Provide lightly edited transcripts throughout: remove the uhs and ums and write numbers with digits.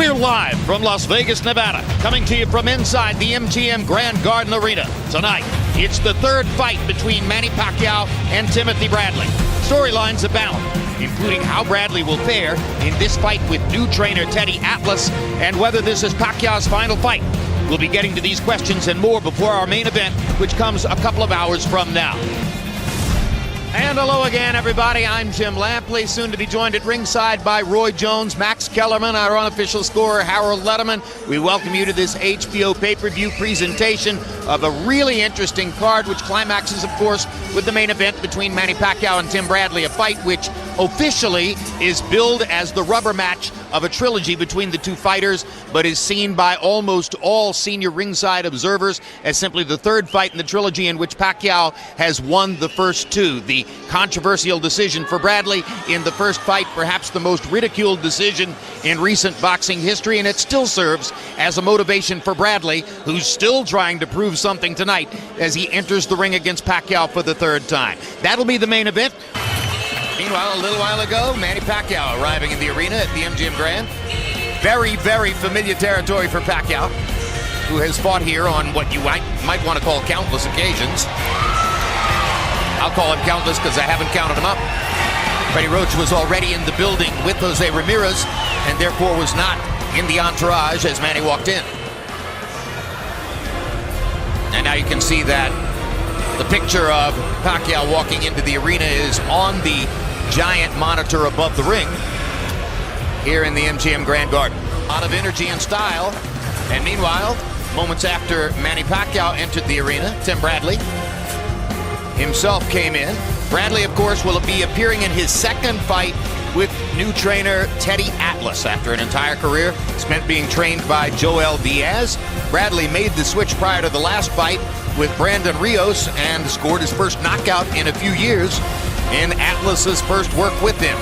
We're live from Las Vegas, Nevada, coming to you from inside the MGM Grand Garden Arena. Tonight, it's the third fight between Manny Pacquiao and Timothy Bradley. Storylines abound, including how Bradley will fare in this fight with new trainer Teddy Atlas, and whether this is Pacquiao's final fight. We'll be getting to these questions and more before our main event, which comes a couple of hours from now. And hello again, everybody. I'm Jim Lampley, soon to be joined at ringside by Roy Jones, Max Kellerman, our unofficial scorer, Harold Letterman. We welcome you to this HBO pay-per-view presentation of a really interesting card, which climaxes, of course, with the main event between Manny Pacquiao and Tim Bradley, a fight which officially is billed as the rubber match of a trilogy between the two fighters, but is seen by almost all senior ringside observers as simply the third fight in the trilogy in which Pacquiao has won the first two. The controversial decision for Bradley in the first fight, perhaps the most ridiculed decision in recent boxing history, and it still serves as a motivation for Bradley, who's still trying to prove something tonight as he enters the ring against Pacquiao for the third time. That'll be the main event. Meanwhile, a little while ago, Manny Pacquiao arriving in the arena at the MGM Grand. Very, very familiar territory for Pacquiao, who has fought here on what you might want to call countless occasions. I'll call him countless because I haven't counted them up. Freddie Roach was already in the building with Jose Ramirez and therefore was not in the entourage as Manny walked in. And now you can see that the picture of Pacquiao walking into the arena is on the giant monitor above the ring here in the MGM Grand Garden. A lot of energy and style. And meanwhile, moments after Manny Pacquiao entered the arena, Tim Bradley himself came in. Bradley, of course, will be appearing in his second fight with new trainer Teddy Atlas after an entire career spent being trained by Joel Diaz. Bradley made the switch prior to the last fight with Brandon Rios and scored his first knockout in a few years in Atlas's first work with him.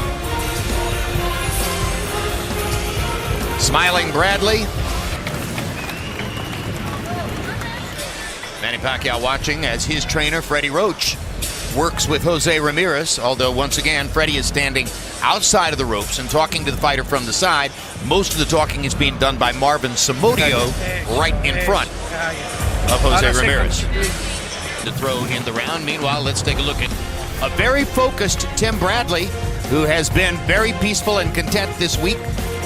Smiling Bradley. Manny Pacquiao watching as his trainer, Freddie Roach, works with Jose Ramirez, although once again, Freddie is standing outside of the ropes and talking to the fighter from the side. Most of the talking is being done by Marvin Somodio right in front of Jose Ramirez. To throw in the round. Meanwhile, let's take a look at a very focused Tim Bradley, who has been very peaceful and content this week.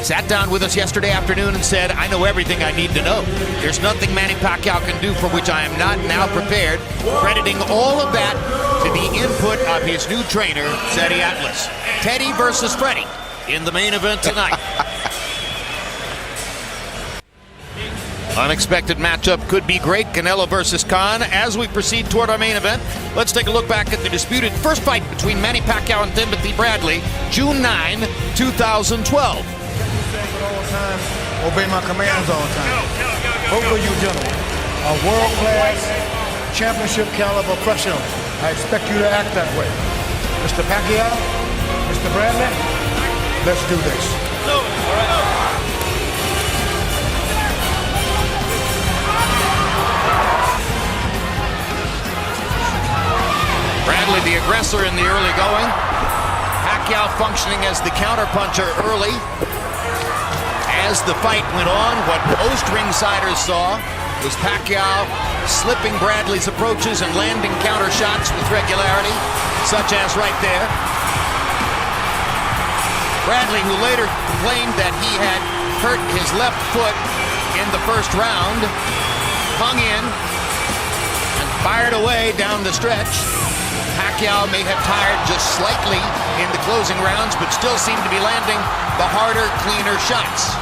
Sat down with us yesterday afternoon and said, I know everything I need to know. There's nothing Manny Pacquiao can do for which I am not now prepared, crediting all of that to the input of his new trainer, Teddy Atlas. Teddy versus Freddie in the main event tonight. Unexpected matchup could be great. Canelo versus Khan. As we proceed toward our main event, let's take a look back at the disputed first fight between Manny Pacquiao and Timothy Bradley, June 9, 2012. All the time, obey my commands all the time. Both of you gentlemen are world-class, championship caliber professionals. I expect you to act that way. Mr. Pacquiao, Mr. Bradley, let's do this. Bradley, the aggressor in the early going. Pacquiao functioning as the counterpuncher early. As the fight went on, what most ringsiders saw was Pacquiao slipping Bradley's approaches and landing counter shots with regularity, such as right there. Bradley, who later claimed that he had hurt his left foot in the first round, hung in and fired away down the stretch. Pacquiao may have tired just slightly in the closing rounds, but still seemed to be landing the harder, cleaner shots.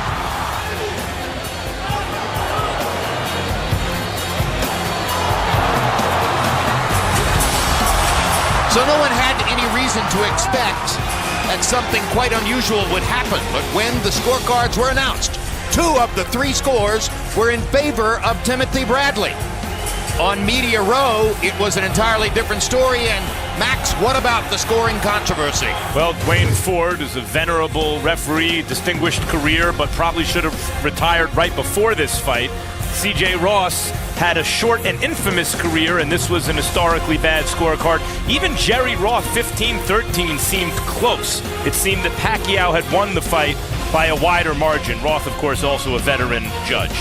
So no one had any reason to expect that something quite unusual would happen. But when the scorecards were announced, 2 of the 3 scores were in favor of Timothy Bradley. On Media Row, it was an entirely different story. And Max, what about the scoring controversy? Well, Dwayne Ford is a venerable referee, distinguished career, but probably should have retired right before this fight. C.J. Ross had a short and infamous career, and this was an historically bad scorecard. Even Jerry Roth, 15-13, seemed close. It seemed that Pacquiao had won the fight by a wider margin. Roth, of course, also a veteran judge.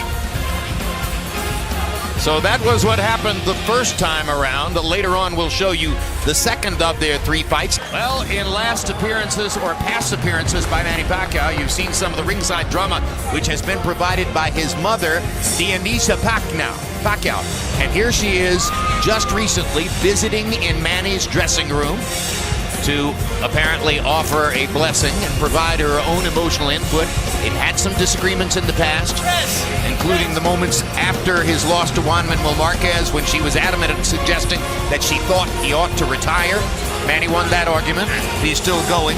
So that was what happened the first time around. Later on, we'll show you the second of their 3 fights. Well, in last appearances or past appearances by Manny Pacquiao, you've seen some of the ringside drama, which has been provided by his mother, Dionisa Pacquiao. And here she is just recently visiting in Manny's dressing room to apparently offer a blessing and provide her own emotional input. They've had some disagreements in the past, including the moments after his loss to Juan Manuel Marquez when she was adamant in suggesting that she thought he ought to retire. Manny won that argument. He's still going,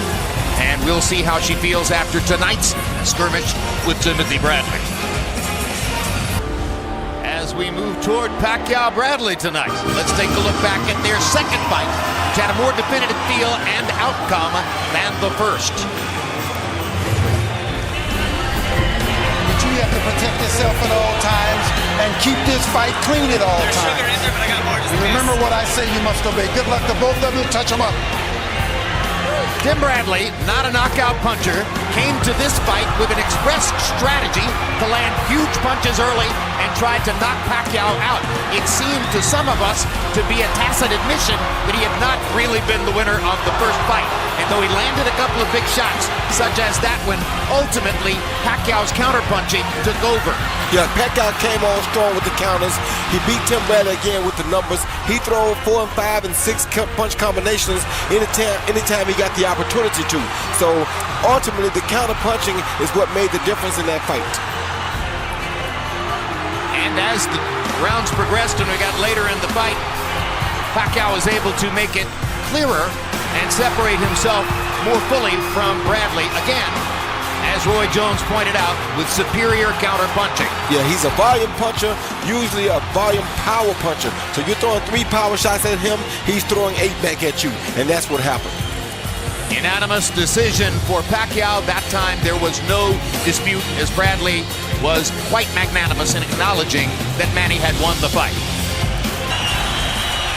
and we'll see how she feels after tonight's skirmish with Timothy Bradley. As we move toward Pacquiao-Bradley tonight, let's take a look back at their second fight, which had a more definitive feel and outcome than the first. But you have to protect yourself at all times and keep this fight clean at all times. Remember what I say, you must obey. Good luck to both of you. Touch them up. Tim Bradley, not a knockout puncher, came to this fight with an express strategy to land huge punches early and tried to knock Pacquiao out. It seemed to some of us to be a tacit admission that he had not really been the winner of the first fight. And though he landed a couple of big shots, such as that one, ultimately Pacquiao's counterpunching took over. Yeah, Pacquiao came on strong with the counters. He beat Tim Bradley again with the numbers. He threw 4 and 5 and 6 punch combinations anytime he got the opportunity to. So ultimately, the counter punching is what made the difference in that fight. And as the rounds progressed and we got later in the fight, Pacquiao was able to make it clearer and separate himself more fully from Bradley again, as Roy Jones pointed out, with superior counter punching. Yeah, he's a volume puncher, usually a volume power puncher. So you're throwing 3 power shots at him, he's throwing 8 back at you, and that's what happened. Unanimous decision for Pacquiao. That time there was no dispute, as Bradley was quite magnanimous in acknowledging that Manny had won the fight.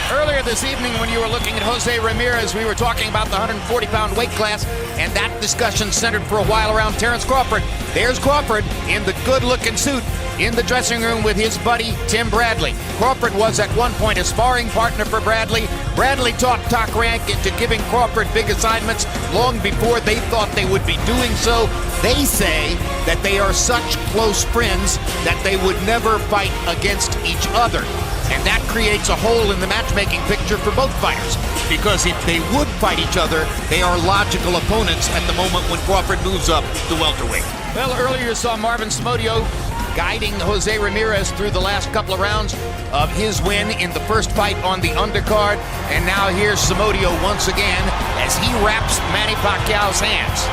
Earlier this evening, when you were looking at Jose Ramirez, we were talking about the 140-pound weight class, and that discussion centered for a while around Terrence Crawford. There's Crawford in the good-looking suit in the dressing room with his buddy Tim Bradley. Crawford was at one point a sparring partner for Bradley. Bradley talked Top Rank into giving Crawford big assignments long before they thought they would be doing so. They say that they are such close friends that they would never fight against each other. And that creates a hole in the matchmaking picture for both fighters, because if they would fight each other, they are logical opponents at the moment when Crawford moves up to welterweight. Well, earlier you saw Marvin Simodio guiding Jose Ramirez through the last couple of rounds of his win in the first fight on the undercard. And now here's Simodio once again as he wraps Manny Pacquiao's hands.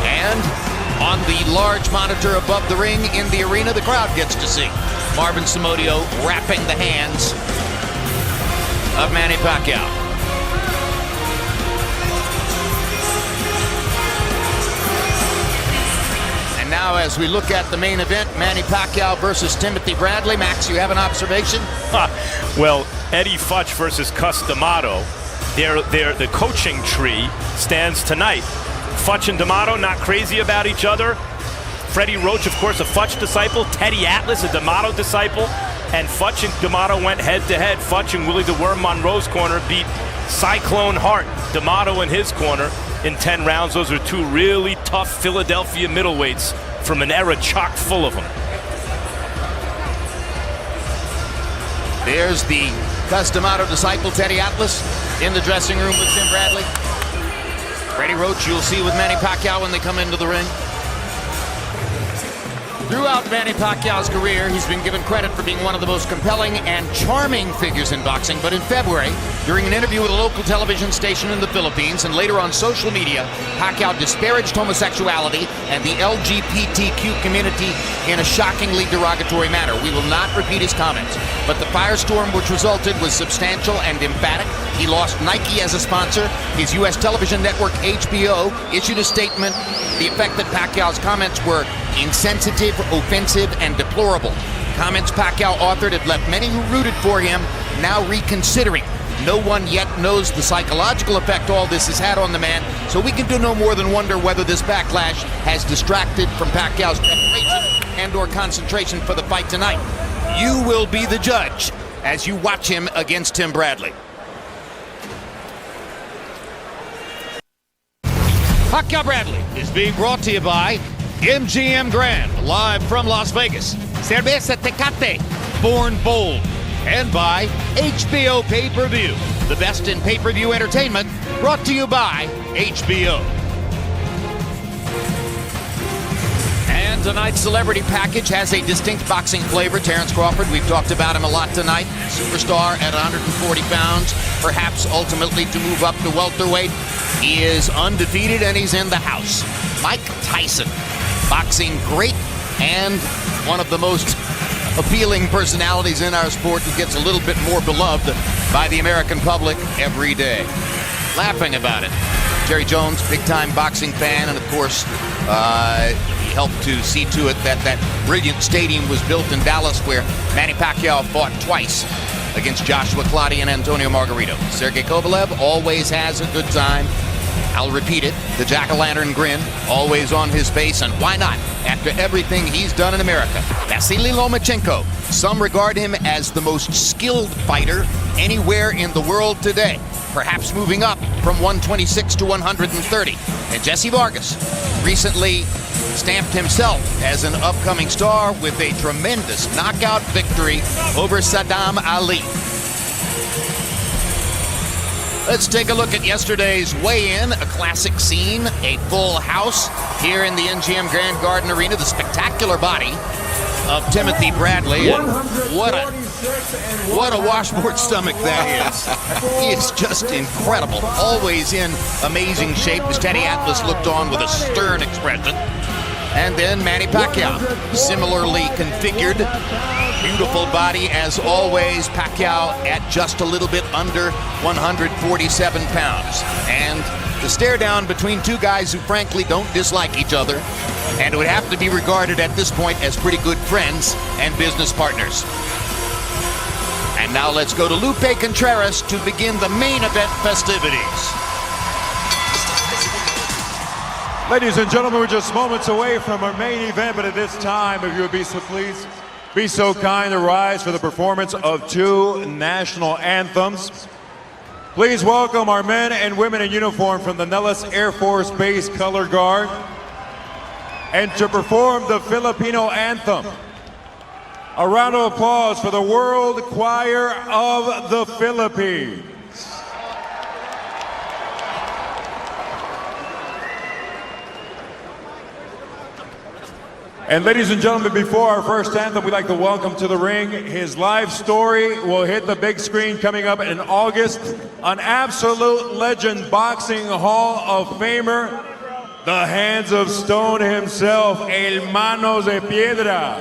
And on the large monitor above the ring in the arena, the crowd gets to see Marvin Simodio wrapping the hands of Manny Pacquiao. And now as we look at the main event, Manny Pacquiao versus Timothy Bradley. Max, you have an observation? Well, Eddie Futch versus Cus D'Amato, the coaching tree stands tonight. Futch and D'Amato not crazy about each other. Freddie Roach, of course, a Futch disciple. Teddy Atlas, a D'Amato disciple. And Futch and D'Amato went head-to-head. Futch and Willie the Worm Monroe's corner beat Cyclone Hart, D'Amato in his corner, in 10 rounds. Those are 2 really tough Philadelphia middleweights from an era chock full of them. There's the Cus D'Amato disciple, Teddy Atlas, in the dressing room with Tim Bradley. Freddie Roach you'll see with Manny Pacquiao when they come into the ring. Throughout Manny Pacquiao's career, he's been given credit for being one of the most compelling and charming figures in boxing. But in February, during an interview with a local television station in the Philippines and later on social media, Pacquiao disparaged homosexuality and the LGBTQ community in a shockingly derogatory manner. We will not repeat his comments, but the firestorm which resulted was substantial and emphatic. He lost Nike as a sponsor. His U.S. television network, HBO, issued a statement to the effect that Pacquiao's comments were insensitive, offensive, and deplorable. Comments Pacquiao authored have left many who rooted for him now reconsidering. No one yet knows the psychological effect all this has had on the man, so we can do no more than wonder whether this backlash has distracted from Pacquiao's preparation and or concentration for the fight tonight. You will be the judge as you watch him against Tim Bradley. Pacquiao Bradley is being brought to you by MGM Grand, live from Las Vegas. Cerveza Tecate, born bold. And by HBO Pay-Per-View, the best in pay-per-view entertainment, brought to you by HBO. And tonight's celebrity package has a distinct boxing flavor. Terrence Crawford, we've talked about him a lot tonight. Superstar at 140 pounds, perhaps ultimately to move up to welterweight. He is undefeated and he's in the house. Mike Tyson, boxing great and one of the most appealing personalities in our sport who gets a little bit more beloved by the American public every day. Laughing about it. Jerry Jones, big-time boxing fan, and of course, he helped to see to it that that brilliant stadium was built in Dallas where Manny Pacquiao fought twice against Joshua Clottey and Antonio Margarito. Sergey Kovalev always has a good time. I'll repeat it, the jack-o'-lantern grin, always on his face, and why not, after everything he's done in America? Vasily Lomachenko, some regard him as the most skilled fighter anywhere in the world today, perhaps moving up from 126 to 130. And Jesse Vargas recently stamped himself as an upcoming star with a tremendous knockout victory over Saddam Ali. Let's take a look at yesterday's weigh-in, a classic scene, a full house here in the MGM Grand Garden Arena, the spectacular body of Timothy Bradley. And what a washboard stomach that is. He is just incredible, always in amazing shape. As Teddy Atlas looked on with a stern expression. And then Manny Pacquiao, similarly configured, beautiful body as always. Pacquiao at just a little bit under 147 pounds. And the stare down between two guys who frankly don't dislike each other and would have to be regarded at this point as pretty good friends and business partners. And now let's go to Lupe Contreras to begin the main event festivities. Ladies and gentlemen, we're just moments away from our main event, but at this time, if you would be so pleased, be so kind to rise for the performance of two national anthems. Please welcome our men and women in uniform from the Nellis Air Force Base Color Guard, and to perform the Filipino anthem. A round of applause for the World Choir of the Philippines. And ladies and gentlemen, before our first anthem, we'd like to welcome to the ring. His life story will hit the big screen coming up in August. An absolute legend, boxing Hall of Famer, the Hands of Stone himself, El Manos de Piedra.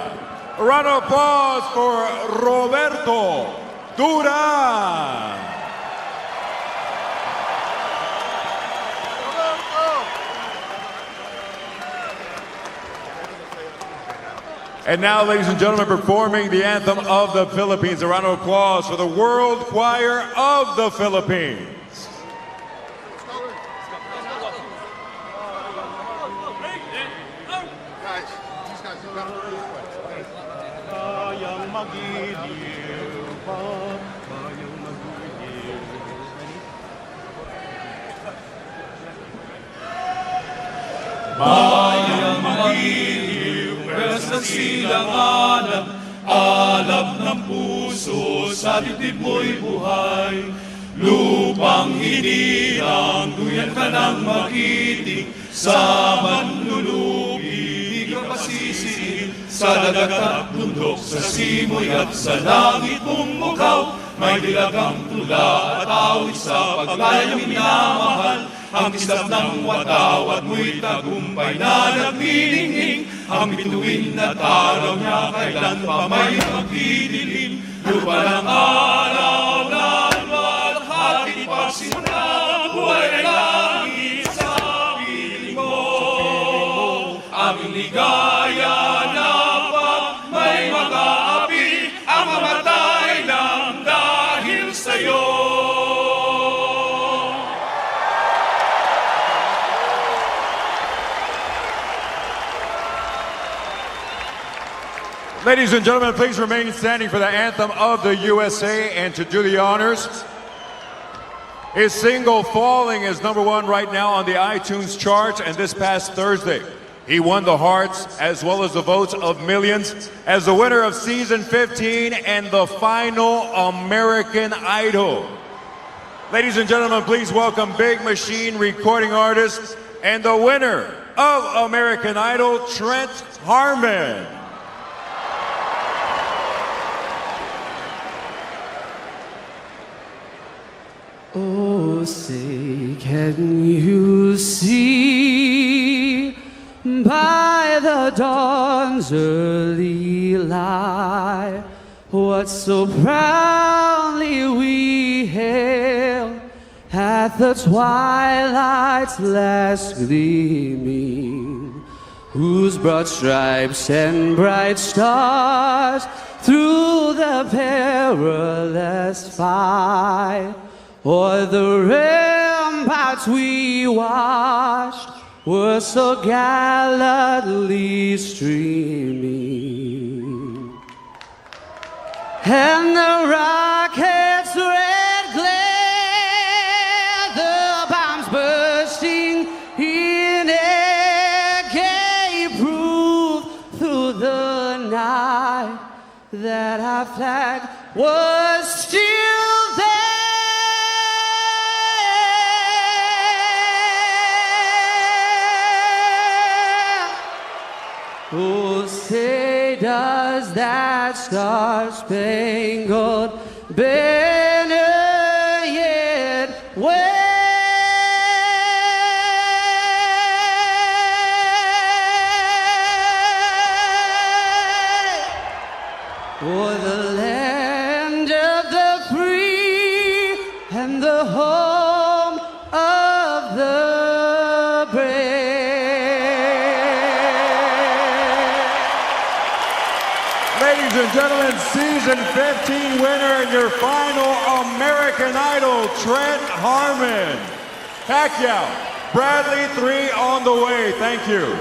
A round of applause for Roberto Duran. And now, ladies and gentlemen, performing the anthem of the Philippines. A round of applause for the World Choir of the Philippines. Bayang magiliw, pwes ng silanganan, alab ng puso, sa dibdib mo'y buhay. Lupang hinirang, duyan ka ng makiting, sa manlulubi, di ka pasisiin. Sa dagat at bundok, sa simoy at sa langit bumukaw, may dilagang tula at awit sa paglayang minamahal. Ang kislap ng watawat mo'y tagumpay na nagniningning. Ang bituin at araw niya kailan pa may magdidilim. Lupa ng araw na luwalhati pagsimula. Buhay ay langit sa piling mo. Aming ligaya na pag may mag-aapi ang mamatay ng dahil sa'yo. Ladies and gentlemen, please remain standing for the anthem of the USA, and to do the honors, his single Falling is #1 right now on the iTunes charts, and this past Thursday, he won the hearts as well as the votes of millions as the winner of season 15 and the final American Idol. Ladies and gentlemen, please welcome Big Machine recording artist and the winner of American Idol, Trent Harmon. Oh, say, can you see by the dawn's early light what so proudly we hailed at the twilight's last gleaming, whose broad stripes and bright stars through the perilous fight o'er the ramparts we watched were so gallantly streaming, and the rocket's red glare, the bombs bursting in air, gave proof through the night that our flag was still there. Oh, say, does that star-spangled banner yet wave o'er the land of the free and the home of the brave? Ladies and gentlemen, season 15 winner and your final American Idol, Trent Harmon. Pacquiao, Bradley, 3 on the way. Thank you.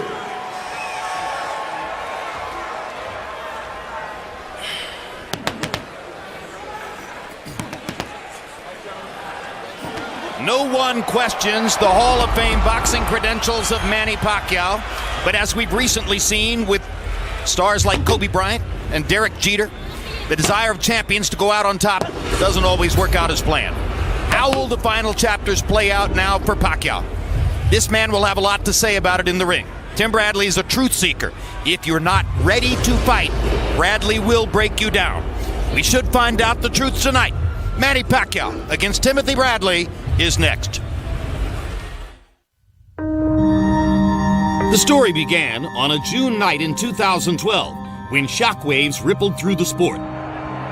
No one questions the Hall of Fame boxing credentials of Manny Pacquiao, but as we've recently seen with stars like Kobe Bryant and Derek Jeter, the desire of champions to go out on top doesn't always work out as planned. How will the final chapters play out now for Pacquiao? This man will have a lot to say about it in the ring. Tim Bradley is a truth seeker. If you're not ready to fight, Bradley will break you down. We should find out the truth tonight. Manny Pacquiao against Timothy Bradley is next. The story began on a June night in 2012 when shockwaves rippled through the sport.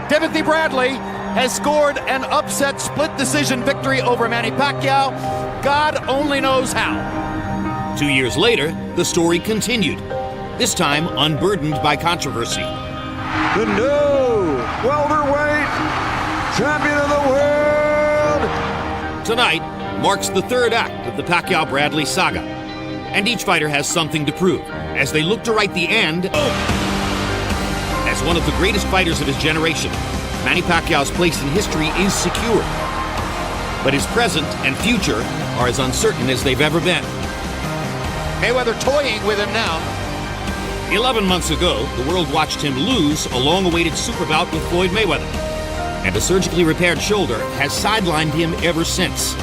Timothy Bradley has scored an upset split decision victory over Manny Pacquiao. God only knows how. 2 years later, the story continued, this time unburdened by controversy. The new welterweight champion of the world. Tonight marks the third act of the Pacquiao-Bradley saga, and each fighter has something to prove as they look to write the end. As one of the greatest fighters of his generation, Manny Pacquiao's place in history is secure, but his present and future are as uncertain as they've ever been. Mayweather toying with him now. 11 months ago, the world watched him lose a long-awaited super bout with Floyd Mayweather, and a surgically repaired shoulder has sidelined him ever since.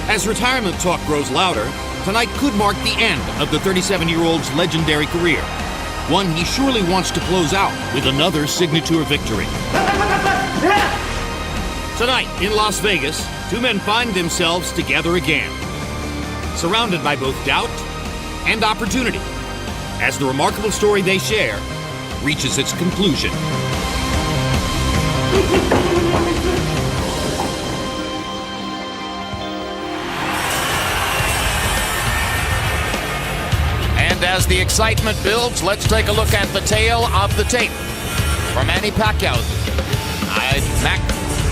As retirement talk grows louder, tonight could mark the end of the 37-year-old's legendary career, one he surely wants to close out with another signature victory. Tonight in Las Vegas, two men find themselves together again, surrounded by both doubt and opportunity, as the remarkable story they share reaches its conclusion. And as the excitement builds, let's take a look at the tale of the tape. For Manny Pacquiao, Mac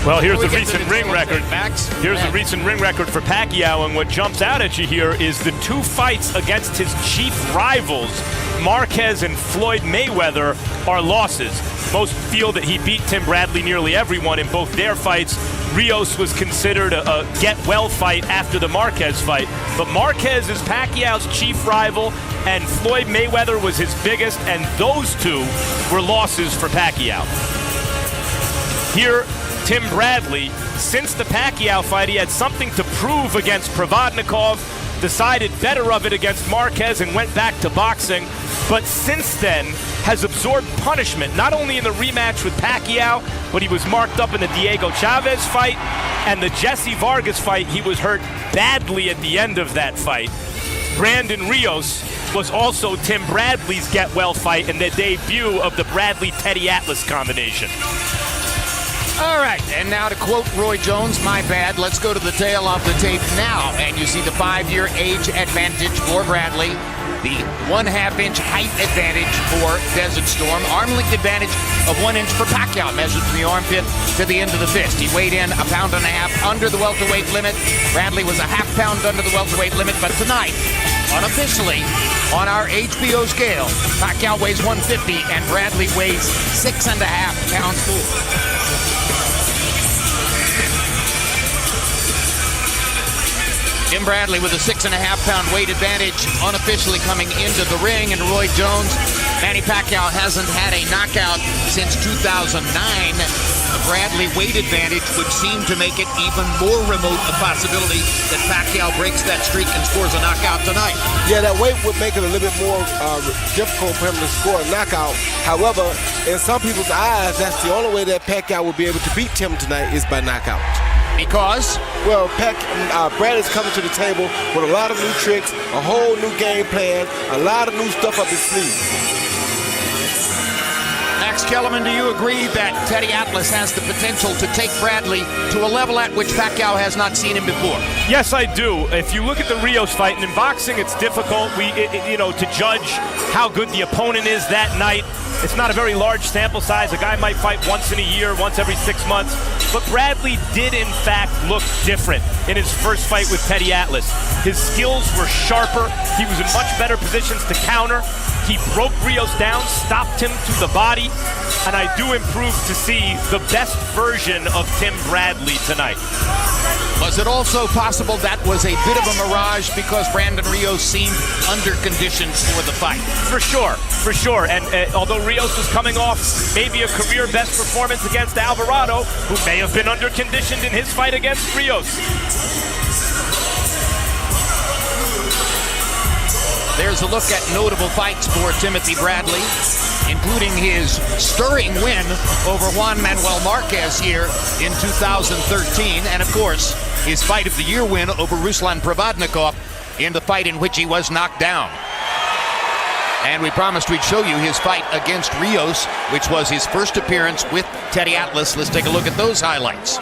Well, here's We the get recent to ring record. Max. Here's the recent ring record for Pacquiao, and what jumps out at you here is the 2 fights against his chief rivals, Marquez and Floyd Mayweather, are losses. Most feel that he beat Tim Bradley nearly everyone in both their fights. Rios was considered a get-well fight after the Marquez fight, but Marquez is Pacquiao's chief rival, and Floyd Mayweather was his biggest, and those 2 were losses for Pacquiao. Here, Tim Bradley, since the Pacquiao fight, he had something to prove against Provodnikov, decided better of it against Marquez and went back to boxing, but since then has absorbed punishment, not only in the rematch with Pacquiao, but he was marked up in the Diego Chavez fight, and the Jesse Vargas fight, he was hurt badly at the end of that fight. Brandon Rios was also Tim Bradley's get-well fight in the debut of the Bradley-Teddy Atlas combination. All right, and now to quote Roy Jones, my bad, let's go to the tail of the tape now. And you see the 5-year age advantage for Bradley, the 1/2-inch height advantage for Desert Storm, arm length advantage of 1 inch for Pacquiao, measured from the armpit to the end of the fist. He weighed in 1.5 pounds under the welterweight limit. Bradley was 0.5 pound under the welterweight limit, but tonight, unofficially, on our HBO scale, Pacquiao weighs 150 and Bradley weighs 6.5 pounds more. Tim Bradley with a 6.5 pound weight advantage, unofficially coming into the ring, and Roy Jones, Manny Pacquiao hasn't had a knockout since 2009. The Bradley weight advantage would seem to make it even more remote a possibility that Pacquiao breaks that streak and scores a knockout tonight. Yeah, that weight would make it a little bit more difficult for him to score a knockout. However, in some people's eyes, that's the only way that Pacquiao will be able to beat Tim tonight is by knockout. Because? Well, Bradley's coming to the table with a lot of new tricks, a whole new game plan, a lot of new stuff up his sleeve. Max Kellerman, do you agree that Teddy Atlas has the potential to take Bradley to a level at which Pacquiao has not seen him before? Yes, I do. If you look at the Rios fight, and in boxing it's difficult, to judge how good the opponent is that night. It's not a very large sample size. A guy might fight once in a year, once every 6 months. But Bradley did, in fact, look different in his first fight with Teddy Atlas. His skills were sharper. He was in much better positions to counter. He broke Rios down, stopped him to the body, and I do improve to see the best version of Tim Bradley tonight. Was it also possible that was a bit of a mirage because Brandon Rios seemed under-conditioned for the fight? For sure. And although Rios was coming off maybe a career best performance against Alvarado, who may have been under-conditioned in his fight against Rios. There's a look at notable fights for Timothy Bradley, including his stirring win over Juan Manuel Marquez here in 2013, and of course, his Fight of the Year win over Ruslan Provodnikov in the fight in which he was knocked down. And we promised we'd show you his fight against Rios, which was his first appearance with Teddy Atlas. Let's take a look at those highlights.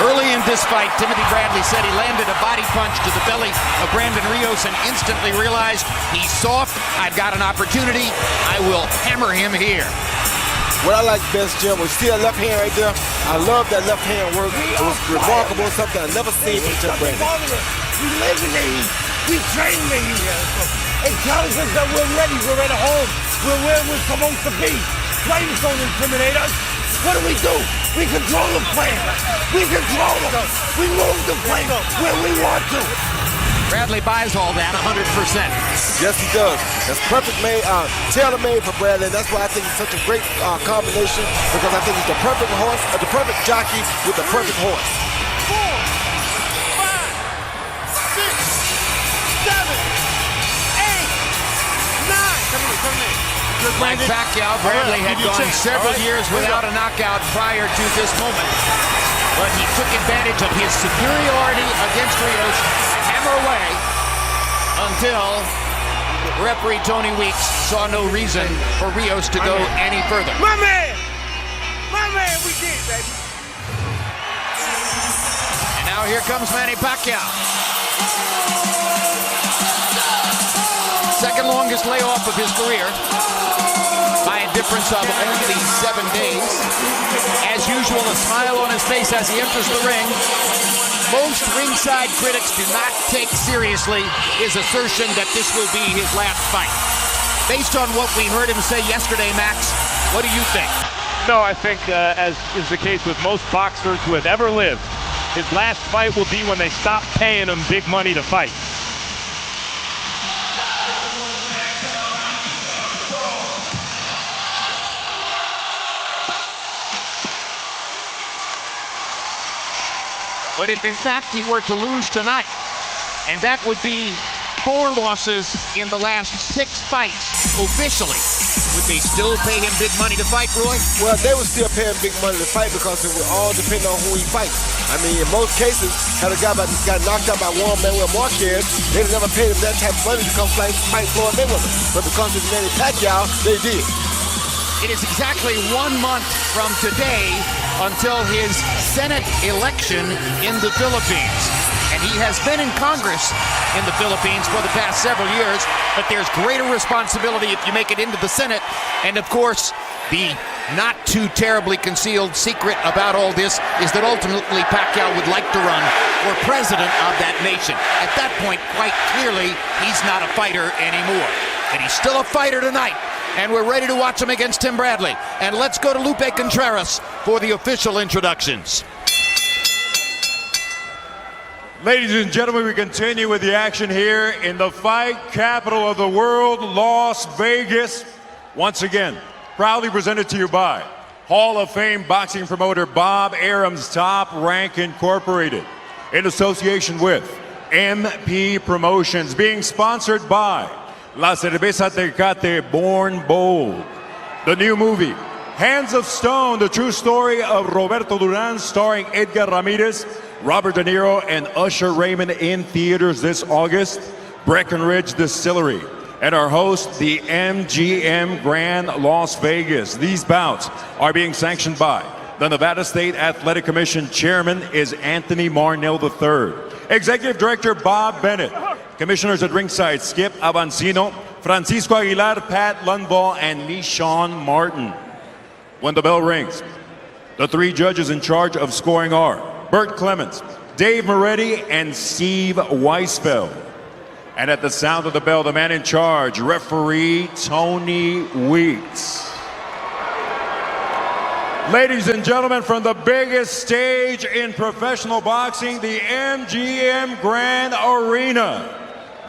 Early in this fight, Timothy Bradley said he landed a body punch to the belly of Brandon Rios and instantly realized he's soft, I've got an opportunity, I will hammer him here. What I like best, Jim, was see that left hand right there? I love that left hand work. It was remarkable, something I've never seen from Tim Bradley. We live in the East. We train in the East. It tells us that we're ready. We're at home. We're where we're supposed to be. Fighters don't intimidate us. What do? We control the plan. We control them. We move the plane where we want to. Bradley buys all that 100%. Yes, he does. That's perfect tailor-made for Bradley. That's why I think it's such a great combination, because I think he's the perfect horse, the perfect jockey with the perfect horse. 4, 5, 6, 7, 8, 9. Come here. Like Pacquiao, Bradley had gone several years without a knockout prior to this moment. But he took advantage of his superiority against Rios, hammer away, until referee Tony Weeks saw no reason for Rios to go any further. My man, we did, baby. And now here comes Manny Pacquiao. Second longest layoff of his career by a difference of only 7 days. As usual, a smile on his face as he enters the ring. Most ringside critics do not take seriously his assertion that this will be his last fight. Based on what we heard him say yesterday, Max, what do you think? No, I think, as is the case with most boxers who have ever lived, his last fight will be when they stop paying him big money to fight. But if in fact he were to lose tonight, and that would be 4 losses in the last 6 fights officially, would they still pay him big money to fight, Roy? Well, they would still pay him big money to fight because it would all depend on who he fights. I mean, in most cases, had a guy got knocked out by Juan Manuel Marquez, they'd never paid him that type of money to come fight Floyd Mayweather. But because it's Manny Pacquiao, they did. It is exactly 1 month from today until his Senate election in the Philippines. And he has been in Congress in the Philippines for the past several years, but there's greater responsibility if you make it into the Senate. And of course, the not too terribly concealed secret about all this is that ultimately Pacquiao would like to run for president of that nation. At that point, quite clearly, he's not a fighter anymore. But he's still a fighter tonight. And we're ready to watch him against Tim Bradley. And let's go to Lupe Contreras for the official introductions. Ladies and gentlemen, we continue with the action here in the fight capital of the world, Las Vegas. Once again, proudly presented to you by Hall of Fame boxing promoter Bob Arum's Top Rank Incorporated, in association with MP Promotions, being sponsored by La Cerveza Tecate Born Bold. The new movie, Hands of Stone, the true story of Roberto Duran, starring Edgar Ramirez, Robert De Niro, and Usher Raymond, in theaters this August. Breckenridge Distillery. And our host, the MGM Grand Las Vegas. These bouts are being sanctioned by the Nevada State Athletic Commission. Chairman is Anthony Marnell III. Executive Director Bob Bennett. Commissioners at ringside, Skip Avancino, Francisco Aguilar, Pat Lundvall, and Michon Martin. When the bell rings, the 3 judges in charge of scoring are Bert Clements, Dave Moretti, and Steve Weisfeld. And at the sound of the bell, the man in charge, referee Tony Weeks. Ladies and gentlemen, from the biggest stage in professional boxing, the MGM Grand Arena,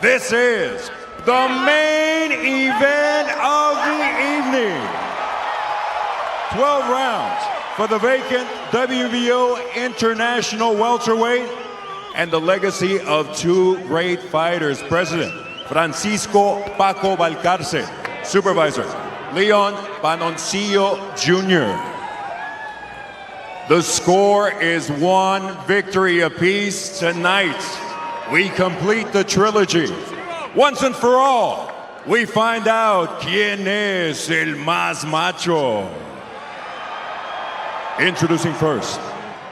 this is the main event of the evening. 12 rounds for the vacant WBO International welterweight, and the legacy of 2 great fighters. President Francisco Paco Valcarce, supervisor Leon Panoncillo Jr. The score is 1 victory apiece. Tonight, we complete the trilogy. Once and for all, we find out quién es el más macho. Introducing first,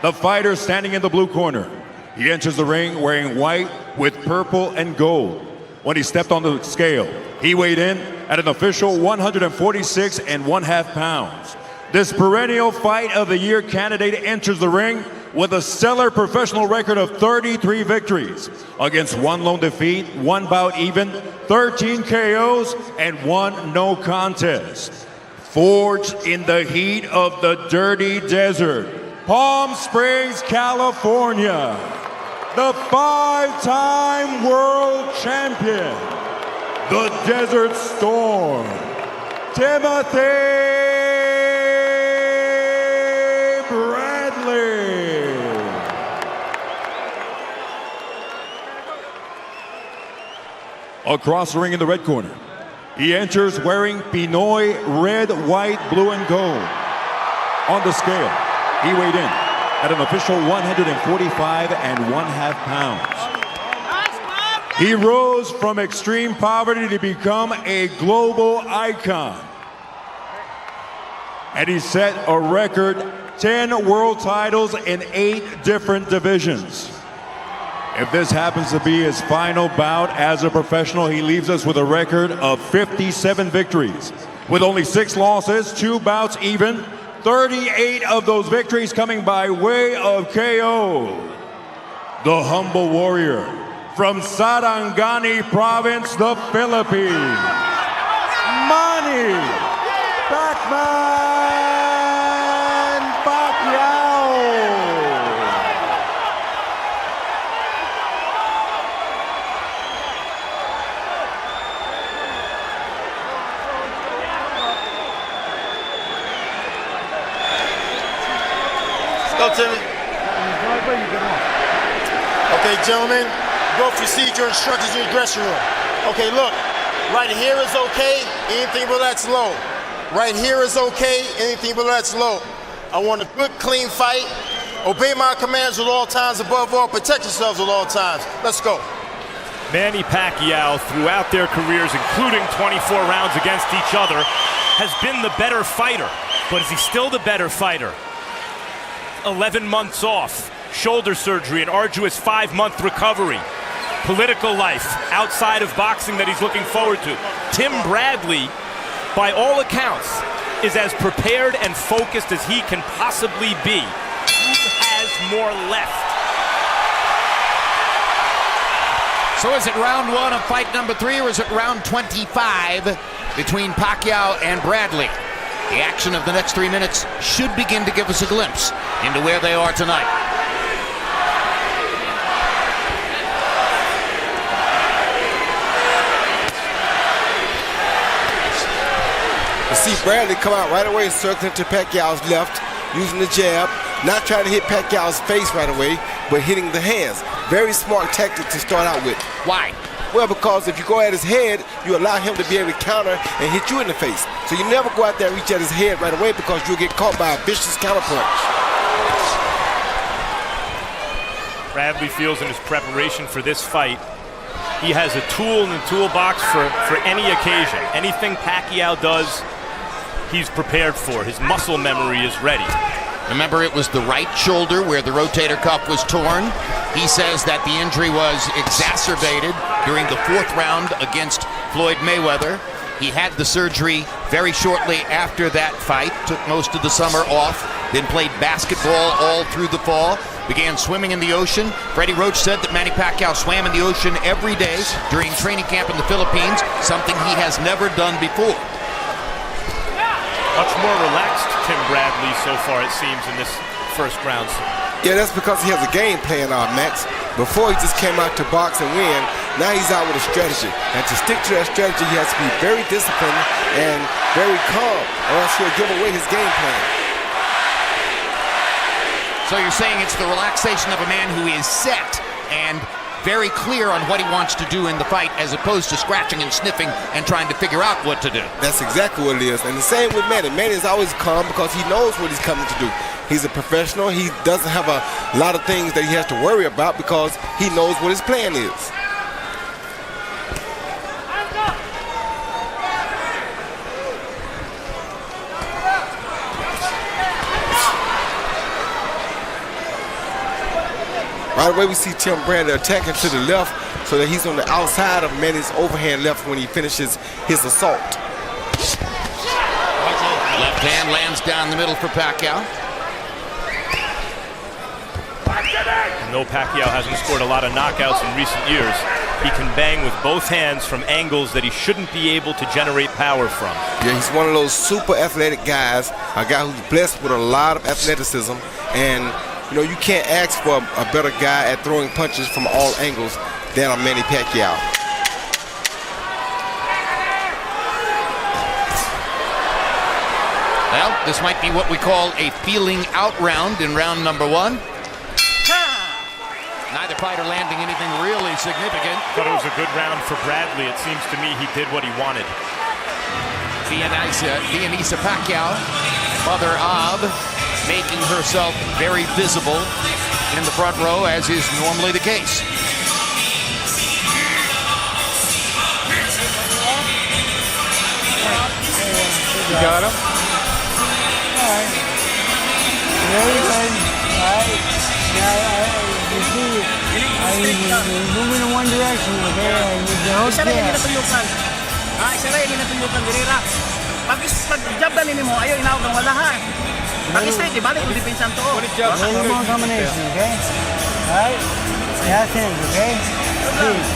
the fighter standing in the blue corner. He enters the ring wearing white with purple and gold. When he stepped on the scale, he weighed in at an official 146 1/2 pounds. This perennial fight of the year candidate enters the ring with a stellar professional record of 33 victories against 1 lone defeat, 1 bout even, 13 KOs, and 1 no contest. Forged in the heat of the dirty desert, Palm Springs, California, the 5-time world champion, the Desert Storm, Timothy Bradley. Across the ring in the red corner, he enters wearing Pinoy red, white, blue, and gold. On the scale, he weighed in at an official 145 1/2 pounds. He rose from extreme poverty to become a global icon. And he set a record 10 world titles in 8 different divisions. If this happens to be his final bout as a professional, he leaves us with a record of 57 victories, with only 6 losses, 2 bouts even, 38 of those victories coming by way of KO. The humble warrior from Sarangani Province, the Philippines, Manny Pacquiao. Go, Timmy. Okay, gentlemen, go proceed your instructions in your dressing room. Okay, look, right here is okay, anything below that's low. Right here is okay, anything below that's low. I want a good, clean fight. Obey my commands at all times, above all, protect yourselves at all times. Let's go. Manny Pacquiao, throughout their careers, including 24 rounds against each other, has been the better fighter. But is he still the better fighter? 11 months off, shoulder surgery, an arduous 5-month recovery, political life outside of boxing that he's looking forward to. Tim Bradley, by all accounts, is as prepared and focused as he can possibly be. Who has more left? So is it round 1 of fight number 3, or is it round 25 between Pacquiao and Bradley? The action of the next 3 minutes should begin to give us a glimpse into where they are tonight. You see Bradley come out right away, circling to Pacquiao's left, using the jab, not trying to hit Pacquiao's face right away, but hitting the hands. Very smart tactic to start out with. Why? Well, because if you go at his head, you allow him to be able to counter and hit you in the face. So you never go out there and reach at his head right away, because you'll get caught by a vicious counterpunch. Bradley feels in his preparation for this fight, he has a tool in the toolbox for any occasion. Anything Pacquiao does, he's prepared for. His muscle memory is ready. Remember, it was the right shoulder where the rotator cuff was torn. He says that the injury was exacerbated during the 4th round against Floyd Mayweather. He had the surgery very shortly after that fight, took most of the summer off, then played basketball all through the fall, began swimming in the ocean. Freddie Roach said that Manny Pacquiao swam in the ocean every day during training camp in the Philippines, something he has never done before. Much more relaxed Tim Bradley so far, it seems, in this first round. Yeah, that's because he has a game plan, Max. Before, he just came out to box and win. Now he's out with a strategy. And to stick to that strategy, he has to be very disciplined and very calm, or else he'll give away his game plan. So you're saying it's the relaxation of a man who is set and very clear on what he wants to do in the fight, as opposed to scratching and sniffing and trying to figure out what to do. That's exactly what it is. And the same with Manny. Manny is always calm because he knows what he's coming to do. He's a professional. He doesn't have a lot of things that he has to worry about because he knows what his plan is. Right away, we see Tim Bradley attacking to the left so that he's on the outside of Manny's overhand left when he finishes his assault. Left hand lands down the middle for Pacquiao. Though Pacquiao hasn't scored a lot of knockouts in recent years, he can bang with both hands from angles that he shouldn't be able to generate power from. Yeah, he's one of those super athletic guys, a guy who's blessed with a lot of athleticism, and you know, you can't ask for a better guy at throwing punches from all angles than a Manny Pacquiao. Well, this might be what we call a feeling out round in round number 1. Neither fighter landing anything really significant. Thought it was a good round for Bradley. It seems to me he did what he wanted. Vianisa Pacquiao, mother of, making herself very visible in the front row, as is normally the case. You got him? All right. You see, he's moving in one direction, okay? Pag jab ganin mo, ayaw inawag ng wala ha. Pag straight, ibalik mo depensa ang too. No more combination, okay? Alright? Yeah, change, okay? Please.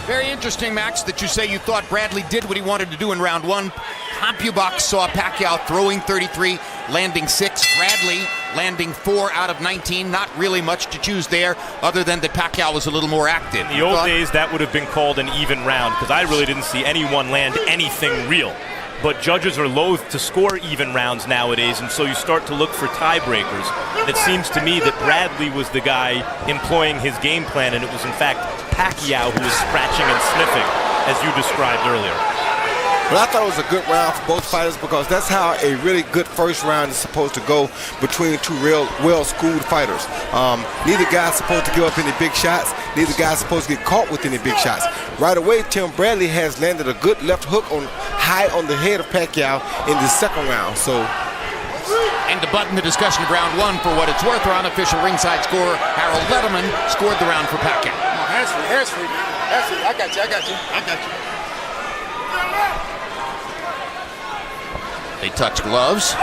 Very interesting, Max, that you say you thought Bradley did what he wanted to do in round one. CompuBox saw Pacquiao throwing 33, landing 6. Bradley landing 4 out of 19. Not really much to choose there, other than that Pacquiao was a little more active. In the old days, that would have been called an even round, because I really didn't see anyone land anything real. But judges are loath to score even rounds nowadays, and so you start to look for tiebreakers. It seems to me that Bradley was the guy employing his game plan, and it was in fact Pacquiao who was scratching and sniffing, as you described earlier. But I thought it was a good round for both fighters, because that's how a really good first round is supposed to go between two real well-schooled fighters. Neither guy's supposed to give up any big shots. Neither guy's supposed to get caught with any big shots. Right away, Tim Bradley has landed a good left hook high on the head of Pacquiao in the second round. So, and to button the discussion of round one, for what it's worth, our unofficial ringside scorer, Harold Letterman, scored the round for Pacquiao. Hands free. I got you. They touch gloves.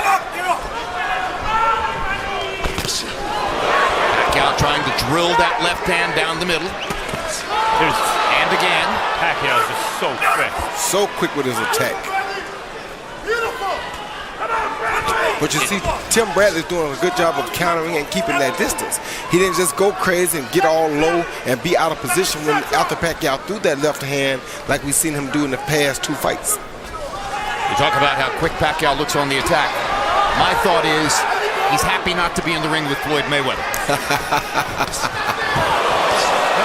Pacquiao trying to drill that left hand down the middle. And again. Pacquiao is just so quick. So quick with his attack. But you see, Tim Bradley's doing a good job of countering and keeping that distance. He didn't just go crazy and get all low and be out of position when after Pacquiao threw that left hand like we've seen him do in the past 2 fights. We talk about how quick Pacquiao looks on the attack. My thought is he's happy not to be in the ring with Floyd Mayweather. Stop.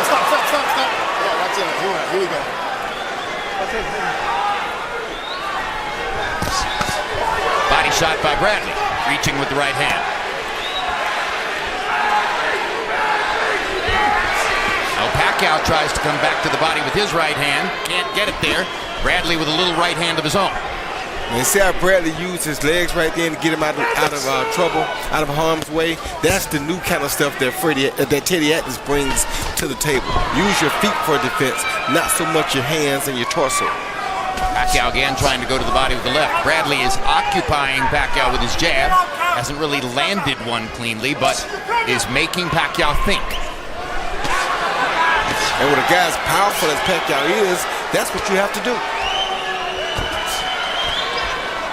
Yeah, that's it. Here we go. Body shot by Bradley, reaching with the right hand. Now Pacquiao tries to come back to the body with his right hand. Can't get it there. Bradley with a little right hand of his own. And see how Bradley used his legs right there to get him out of trouble, out of harm's way. That's the new kind of stuff that Teddy Atlas brings to the table. Use your feet for defense, not so much your hands and your torso. Pacquiao again trying to go to the body with the left. Bradley is occupying Pacquiao with his jab. Hasn't really landed one cleanly, but is making Pacquiao think. And when a guy as powerful as Pacquiao is, that's what you have to do.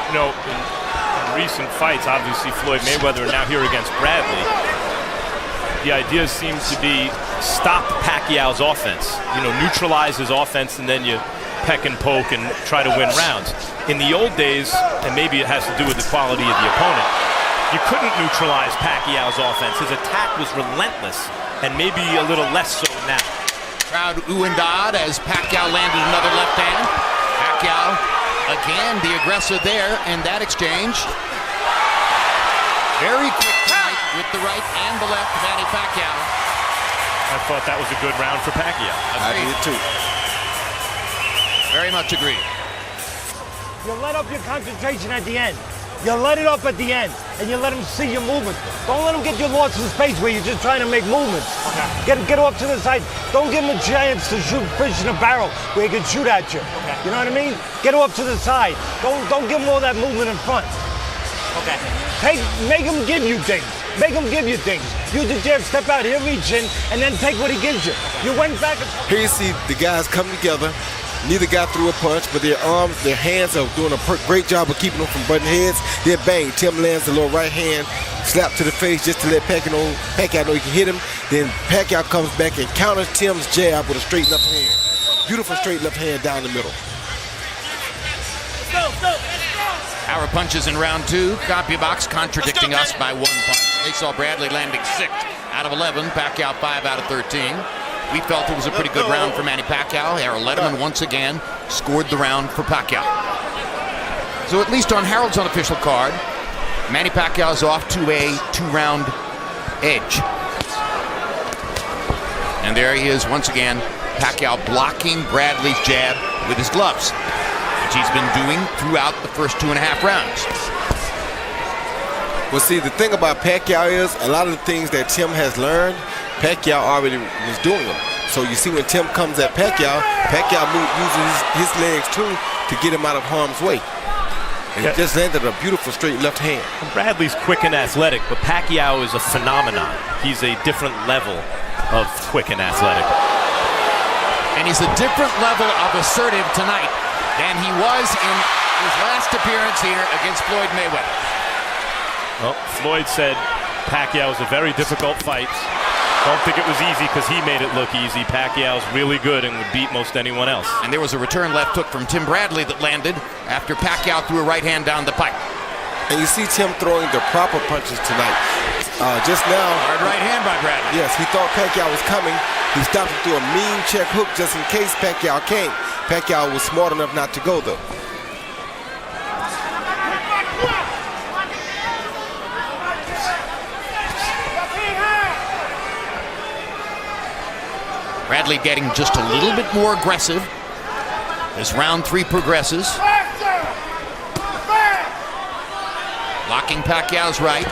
You know, in recent fights, obviously Floyd Mayweather, and now here against Bradley, the idea seems to be stop Pacquiao's offense. You know, neutralize his offense, and then you peck and poke and try to win rounds. In the old days, and maybe it has to do with the quality of the opponent, you couldn't neutralize Pacquiao's offense. His attack was relentless, and maybe a little less so now. Crowd ooh and ah as Pacquiao landed another left hand. Pacquiao again the aggressor there in that exchange. Very quick tonight with the right and the left, Manny Pacquiao. I thought that was a good round for Pacquiao. I did too. Very much agreed. You let up your concentration at the end. You let it up at the end, and you let him see your movement. Don't let him get you lost in space where you're just trying to make movements. Okay. Get off to the side. Don't give him a chance to shoot fish in a barrel where he can shoot at you. Okay. You know what I mean? Get off to the side. Don't give him all that movement in front. Okay. Make him give you things. Make him give you things. Use the jab, step out here, reach in, and then take what he gives you. You went back and... Here you see the guys come together. Neither guy threw a punch, but their arms, their hands are doing a great job of keeping them from butting heads. Then bang, Tim lands a little right hand, slap to the face just to let Pacquiao know he can hit him. Then Pacquiao comes back and counters Tim's jab with a straight left hand. Beautiful straight left hand down the middle. Power punches in round two. CompuBox contradicting us by 1 punch. They saw Bradley landing 6 out of 11. Pacquiao 5 out of 13. We felt it was a pretty good round for Manny Pacquiao. Harold Letterman once again scored the round for Pacquiao. So at least on Harold's unofficial card, Manny Pacquiao's off to a 2-round edge. And there he is once again, Pacquiao blocking Bradley's jab with his gloves, which he's been doing throughout the first 2.5 rounds. Well, see, the thing about Pacquiao is a lot of the things that Tim has learned, Pacquiao already was doing them. So you see when Tim comes at Pacquiao, Pacquiao uses his legs too to get him out of harm's way. And he just landed a beautiful straight left hand. Bradley's quick and athletic, but Pacquiao is a phenomenon. He's a different level of quick and athletic. And he's a different level of assertive tonight than he was in his last appearance here against Floyd Mayweather. Well, Floyd said Pacquiao was a very difficult fight. Don't think it was easy because he made it look easy. Pacquiao's really good and would beat most anyone else. And there was a return left hook from Tim Bradley that landed after Pacquiao threw a right hand down the pipe. And you see Tim throwing the proper punches tonight. Just now. Hard right hand by Bradley. Yes, he thought Pacquiao was coming. He stopped him through a mean check hook just in case Pacquiao came. Pacquiao was smart enough not to go though. Bradley getting just a little bit more aggressive as round 3 progresses. Locking Pacquiao's right,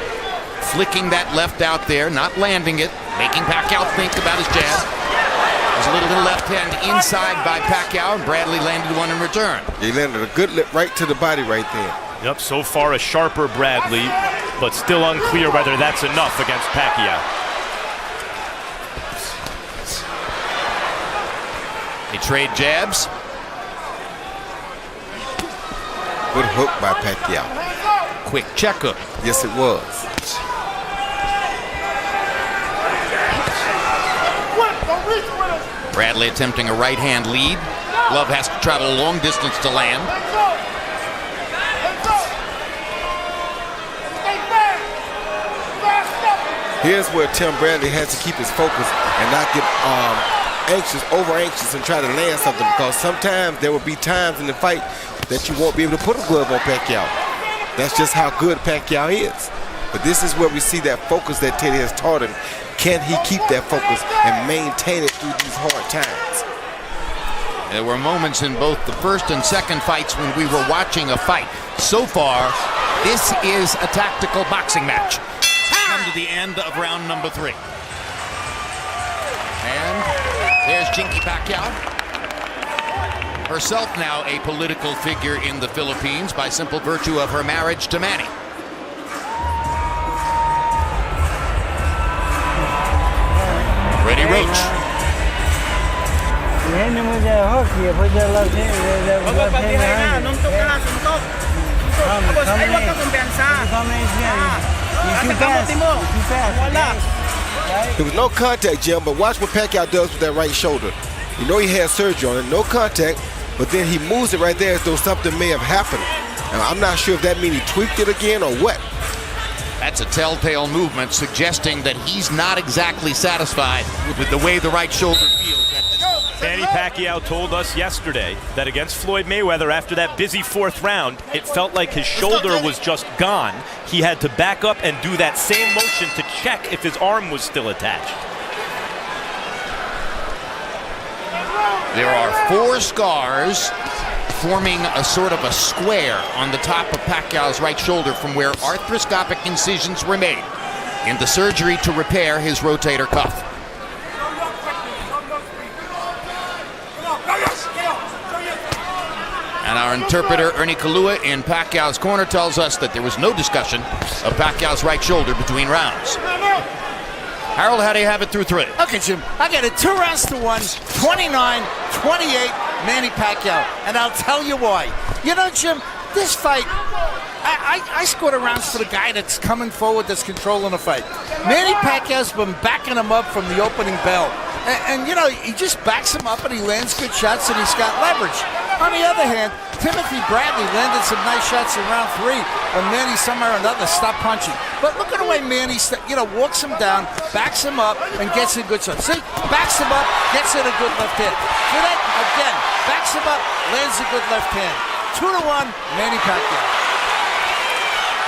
flicking that left out there, not landing it, making Pacquiao think about his jab. There's a little left hand inside by Pacquiao, and Bradley landed one in return. He landed a good lip right to the body right there. Yep, so far a sharper Bradley, but still unclear whether that's enough against Pacquiao. They trade jabs. Good hook by Pacquiao. Quick check hook. Yes, it was. Bradley attempting a right hand lead. Glove has to travel a long distance to land. Here's where Tim Bradley has to keep his focus and not get over anxious and try to land something, because sometimes there will be times in the fight that you won't be able to put a glove on Pacquiao. That's just how good Pacquiao is. But this is where we see that focus that Teddy has taught him. Can he keep that focus and maintain it through these hard times? There were moments in both the first and second fights when we were watching a fight. So far, this is a tactical boxing match. Come to the end of round number 3. And there's Jinky Pacquiao. Herself now a political figure in the Philippines by simple virtue of her marriage to Manny. Ready, Roach. You hit him with that hook, you put that left hand behind it. There was no contact, Jim, but watch what Pacquiao does with that right shoulder. You know he had surgery on it, no contact, but then he moves it right there as though something may have happened. And I'm not sure if that means he tweaked it again or what. That's a telltale movement suggesting that he's not exactly satisfied with the way the right shoulder feels at this moment. Manny Pacquiao told us yesterday that against Floyd Mayweather, after that busy 4th round, it felt like his shoulder was just gone. He had to back up and do that same motion to check if his arm was still attached. There are 4 scars forming a sort of a square on the top of Pacquiao's right shoulder from where arthroscopic incisions were made in the surgery to repair his rotator cuff. And our interpreter, Ernie Kalua, in Pacquiao's corner tells us that there was no discussion of Pacquiao's right shoulder between rounds. Harold, how do you have it through 3? Okay, Jim, I got it 2 rounds to 1, 29-28, Manny Pacquiao, and I'll tell you why. You know, Jim, this fight, I scored the rounds for the guy that's coming forward, that's controlling the fight. Manny Pacquiao's been backing him up from the opening bell. And you know, he just backs him up and he lands good shots and he's got leverage. On the other hand, Timothy Bradley landed some nice shots in round 3 when Manny somehow or another stopped punching. But look at the way Manny, walks him down, backs him up, and gets a good shot. See, backs him up, gets in a good left hand. See that? Again, backs him up, lands a good left hand. 2-1, Manny Pacquiao.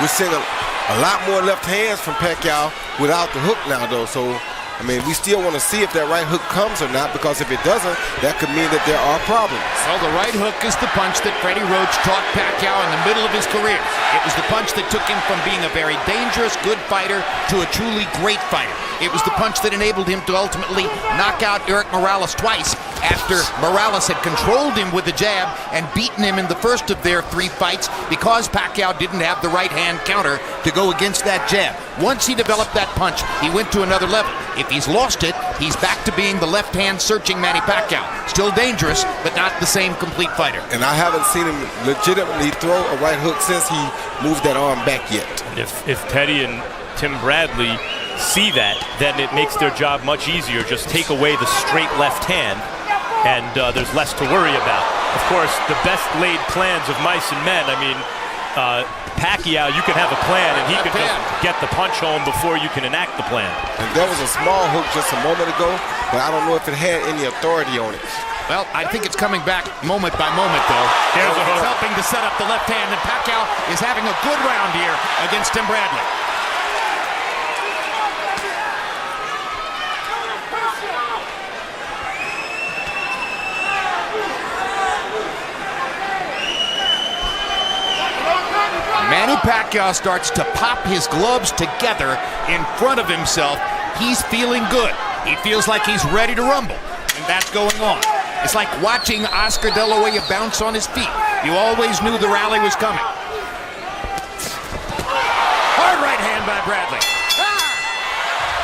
We're seeing a lot more left hands from Pacquiao without the hook now, though. So I mean, we still want to see if that right hook comes or not, because if it doesn't, that could mean that there are problems. Well, the right hook is the punch that Freddie Roach taught Pacquiao in the middle of his career. It was the punch that took him from being a very dangerous, good fighter to a truly great fighter. It was the punch that enabled him to ultimately knock out Eric Morales twice after Morales had controlled him with the jab and beaten him in the first of their 3 fights because Pacquiao didn't have the right hand counter to go against that jab. Once he developed that punch, he went to another level. If he's lost it, he's back to being the left hand searching Manny Pacquiao. Still dangerous, but not the same complete fighter. And I haven't seen him legitimately throw a right hook since he moved that arm back yet. If Teddy and Tim Bradley see that, then it makes their job much easier. Just take away the straight left hand, and there's less to worry about. Of course, the best laid plans of mice and men. I mean, Pacquiao, you can have a plan, and he can just get the punch home before you can enact the plan. And there was a small hook just a moment ago, but I don't know if it had any authority on it. Well, I think it's coming back moment by moment, though. There's a hook. It's helping to set up the left hand, and Pacquiao is having a good round here against Tim Bradley. Manny Pacquiao starts to pop his gloves together in front of himself. He's feeling good. He feels like he's ready to rumble, and that's going on. It's like watching Oscar De La Hoya bounce on his feet. You always knew the rally was coming. Hard right hand by Bradley.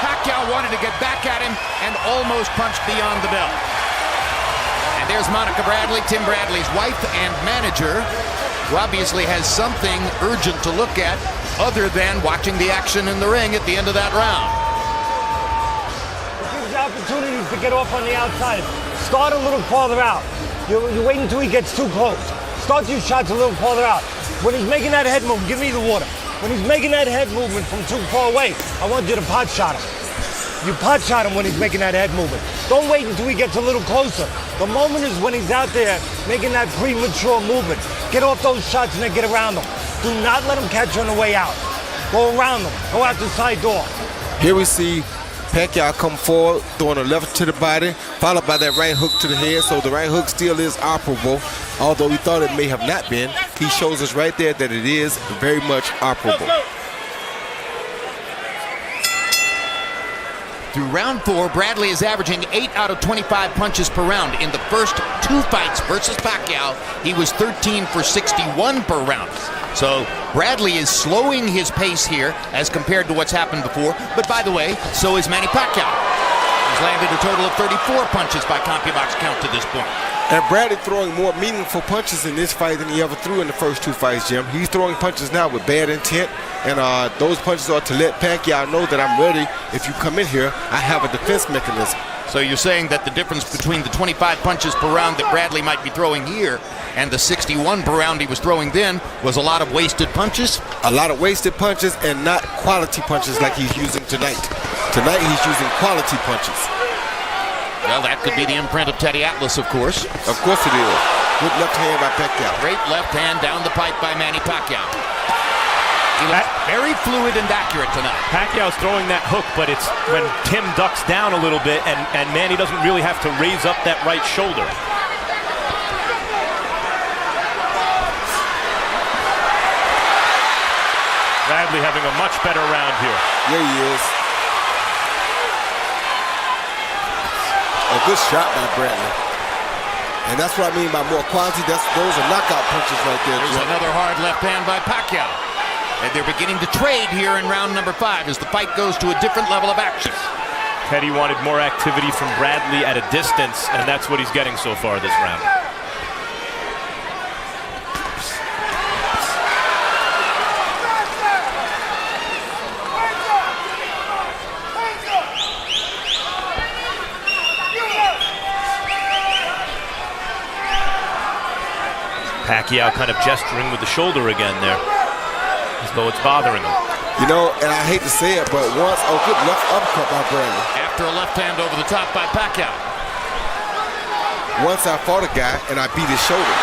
Pacquiao wanted to get back at him and almost punched beyond the bell. And there's Monica Bradley, Tim Bradley's wife and manager, who obviously has something urgent to look at other than watching the action in the ring at the end of that round. It gives you opportunities to get off on the outside. Start a little farther out. You wait until he gets too close. Start your shots a little farther out. When he's making that head move, give me the water. When he's making that head movement from too far away, I want you to pot shot him. You pot shot him when he's making that head movement. Don't wait until he gets a little closer. The moment is when he's out there making that premature movement. Get off those shots and then get around them. Do not let him catch you on the way out. Go around them. Go out the side door. Here we see Pacquiao come forward, throwing a left to the body, followed by that right hook to the head. So the right hook still is operable. Although we thought it may have not been, he shows us right there that it is very much operable. Through round 4, Bradley is averaging 8 out of 25 punches per round. In the first 2 fights versus Pacquiao, he was 13 for 61 per round. So Bradley is slowing his pace here as compared to what's happened before. But by the way, so is Manny Pacquiao. He's landed a total of 34 punches by CompuBox count to this point. And Bradley throwing more meaningful punches in this fight than he ever threw in the first 2 fights, Jim. He's throwing punches now with bad intent, and those punches are to let Pacquiao know that I'm ready. If you come in here, I have a defense mechanism. So you're saying that the difference between the 25 punches per round that Bradley might be throwing here and the 61 per round he was throwing then was a lot of wasted punches? A lot of wasted punches and not quality punches like he's using tonight. Tonight he's using quality punches. Well, that could be the imprint of Teddy Atlas, of course. Of course it is. Good left hand by Pacquiao. Great left hand down the pipe by Manny Pacquiao. He looks very fluid and accurate tonight. Pacquiao's throwing that hook, but it's when Tim ducks down a little bit and Manny doesn't really have to raise up that right shoulder. Bradley having a much better round here. Yeah, he is. A good shot by Bradley. And that's what I mean by more quality. Those are knockout punches right there. There's another hard left hand by Pacquiao. And they're beginning to trade here in round number 5 as the fight goes to a different level of action. Teddy wanted more activity from Bradley at a distance, and that's what he's getting so far this round. Pacquiao kind of gesturing with the shoulder again there, as though it's bothering him. You know, and I hate to say it, but once, good left uppercut by Bradley. After a left hand over the top by Pacquiao. Once I fought a guy and I beat his shoulder.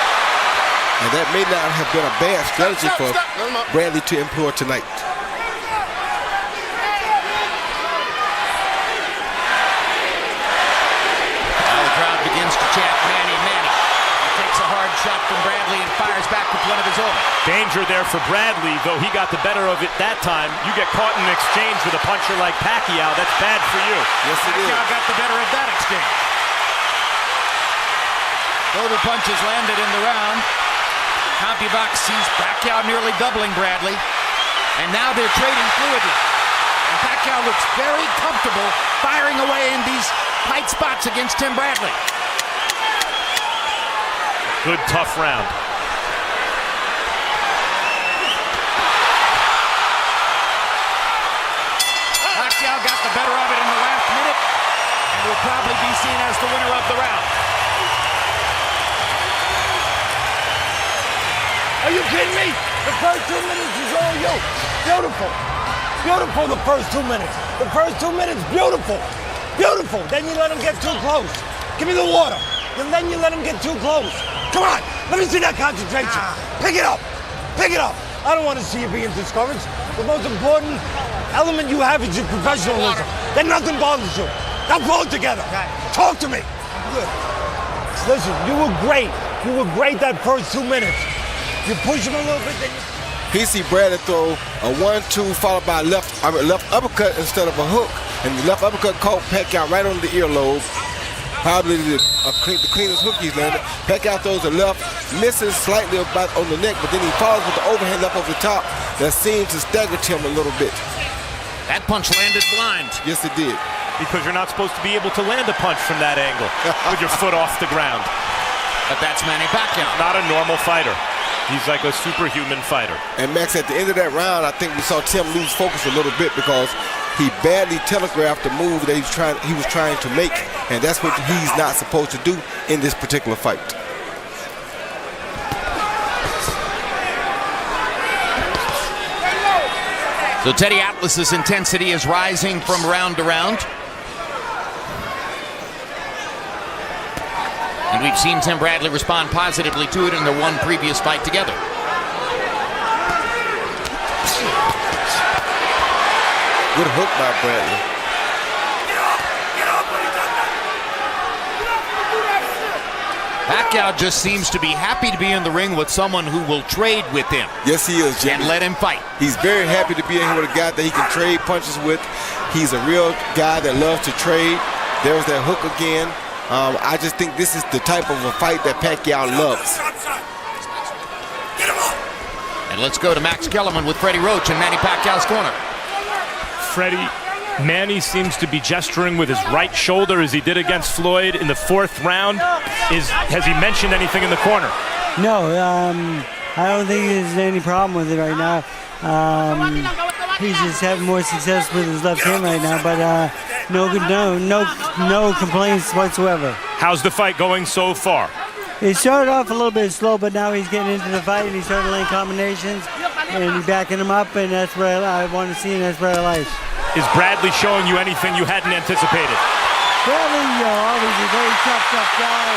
And that may not have been a bad strategy for Bradley to employ tonight. from Bradley and fires back with one of his own. Danger there for Bradley, though he got the better of it that time. You get caught in an exchange with a puncher like Pacquiao, that's bad for you. Yes, it is. Pacquiao got the better of that exchange. Total punches landed in the round. CompuBox sees Pacquiao nearly doubling Bradley. And now they're trading fluidly. And Pacquiao looks very comfortable firing away in these tight spots against Tim Bradley. Good, tough round. Pacquiao got the better of it in the last minute and will probably be seen as the winner of the round. Are you kidding me? The first 2 minutes is all you. Beautiful. Beautiful, the first 2 minutes. The first 2 minutes, beautiful. Beautiful. Then you let him get too close. Give me the water. And then you let him get too close. Come on. Let me see that concentration. Pick it up. Pick it up. I don't want to see you being discouraged. The most important element you have is your professionalism. Then nothing bothers you. Now pull it together. Talk to me. Good. Listen, you were great. You were great that first 2 minutes. You push him a little bit, then you... He see Bradley throw a 1-2 followed by a left uppercut instead of a hook. And the left uppercut caught Pacquiao right on the earlobe. Probably the cleanest hook he's landed. Pacquiao throws a left, misses slightly about on the neck, but then he follows with the overhand left over the top that seems to stagger him a little bit. That punch landed blind. Yes, it did. Because you're not supposed to be able to land a punch from that angle with your foot off the ground. But that's Manny Pacquiao. Not a normal fighter. He's like a superhuman fighter. And Max, at the end of that round, I think we saw Tim lose focus a little bit because he badly telegraphed the move that he was trying to make, and that's what he's not supposed to do in this particular fight. So Teddy Atlas's intensity is rising from round to round. And we've seen Tim Bradley respond positively to it in their one previous fight together. Good hook by Bradley. Pacquiao just seems to be happy to be in the ring with someone who will trade with him. Yes, he is, Jimmy. And let him fight. He's very happy to be in here with a guy that he can trade punches with. He's a real guy that loves to trade. There's that hook again. I just think this is the type of a fight that Pacquiao loves. And let's go to Max Kellerman with Freddie Roach in Manny Pacquiao's corner. Freddie, Manny seems to be gesturing with his right shoulder as he did against Floyd in the fourth round. Has he mentioned anything in the corner? No, I don't think there's any problem with it right now. He's just having more success with his left hand right now, but no complaints whatsoever. How's the fight going so far? It started off a little bit slow, but now he's getting into the fight and he's starting to land combinations and he's backing him up, and that's what I want to see, and that's what I like. Is Bradley showing you anything you hadn't anticipated? Bradley, always a very tough guy,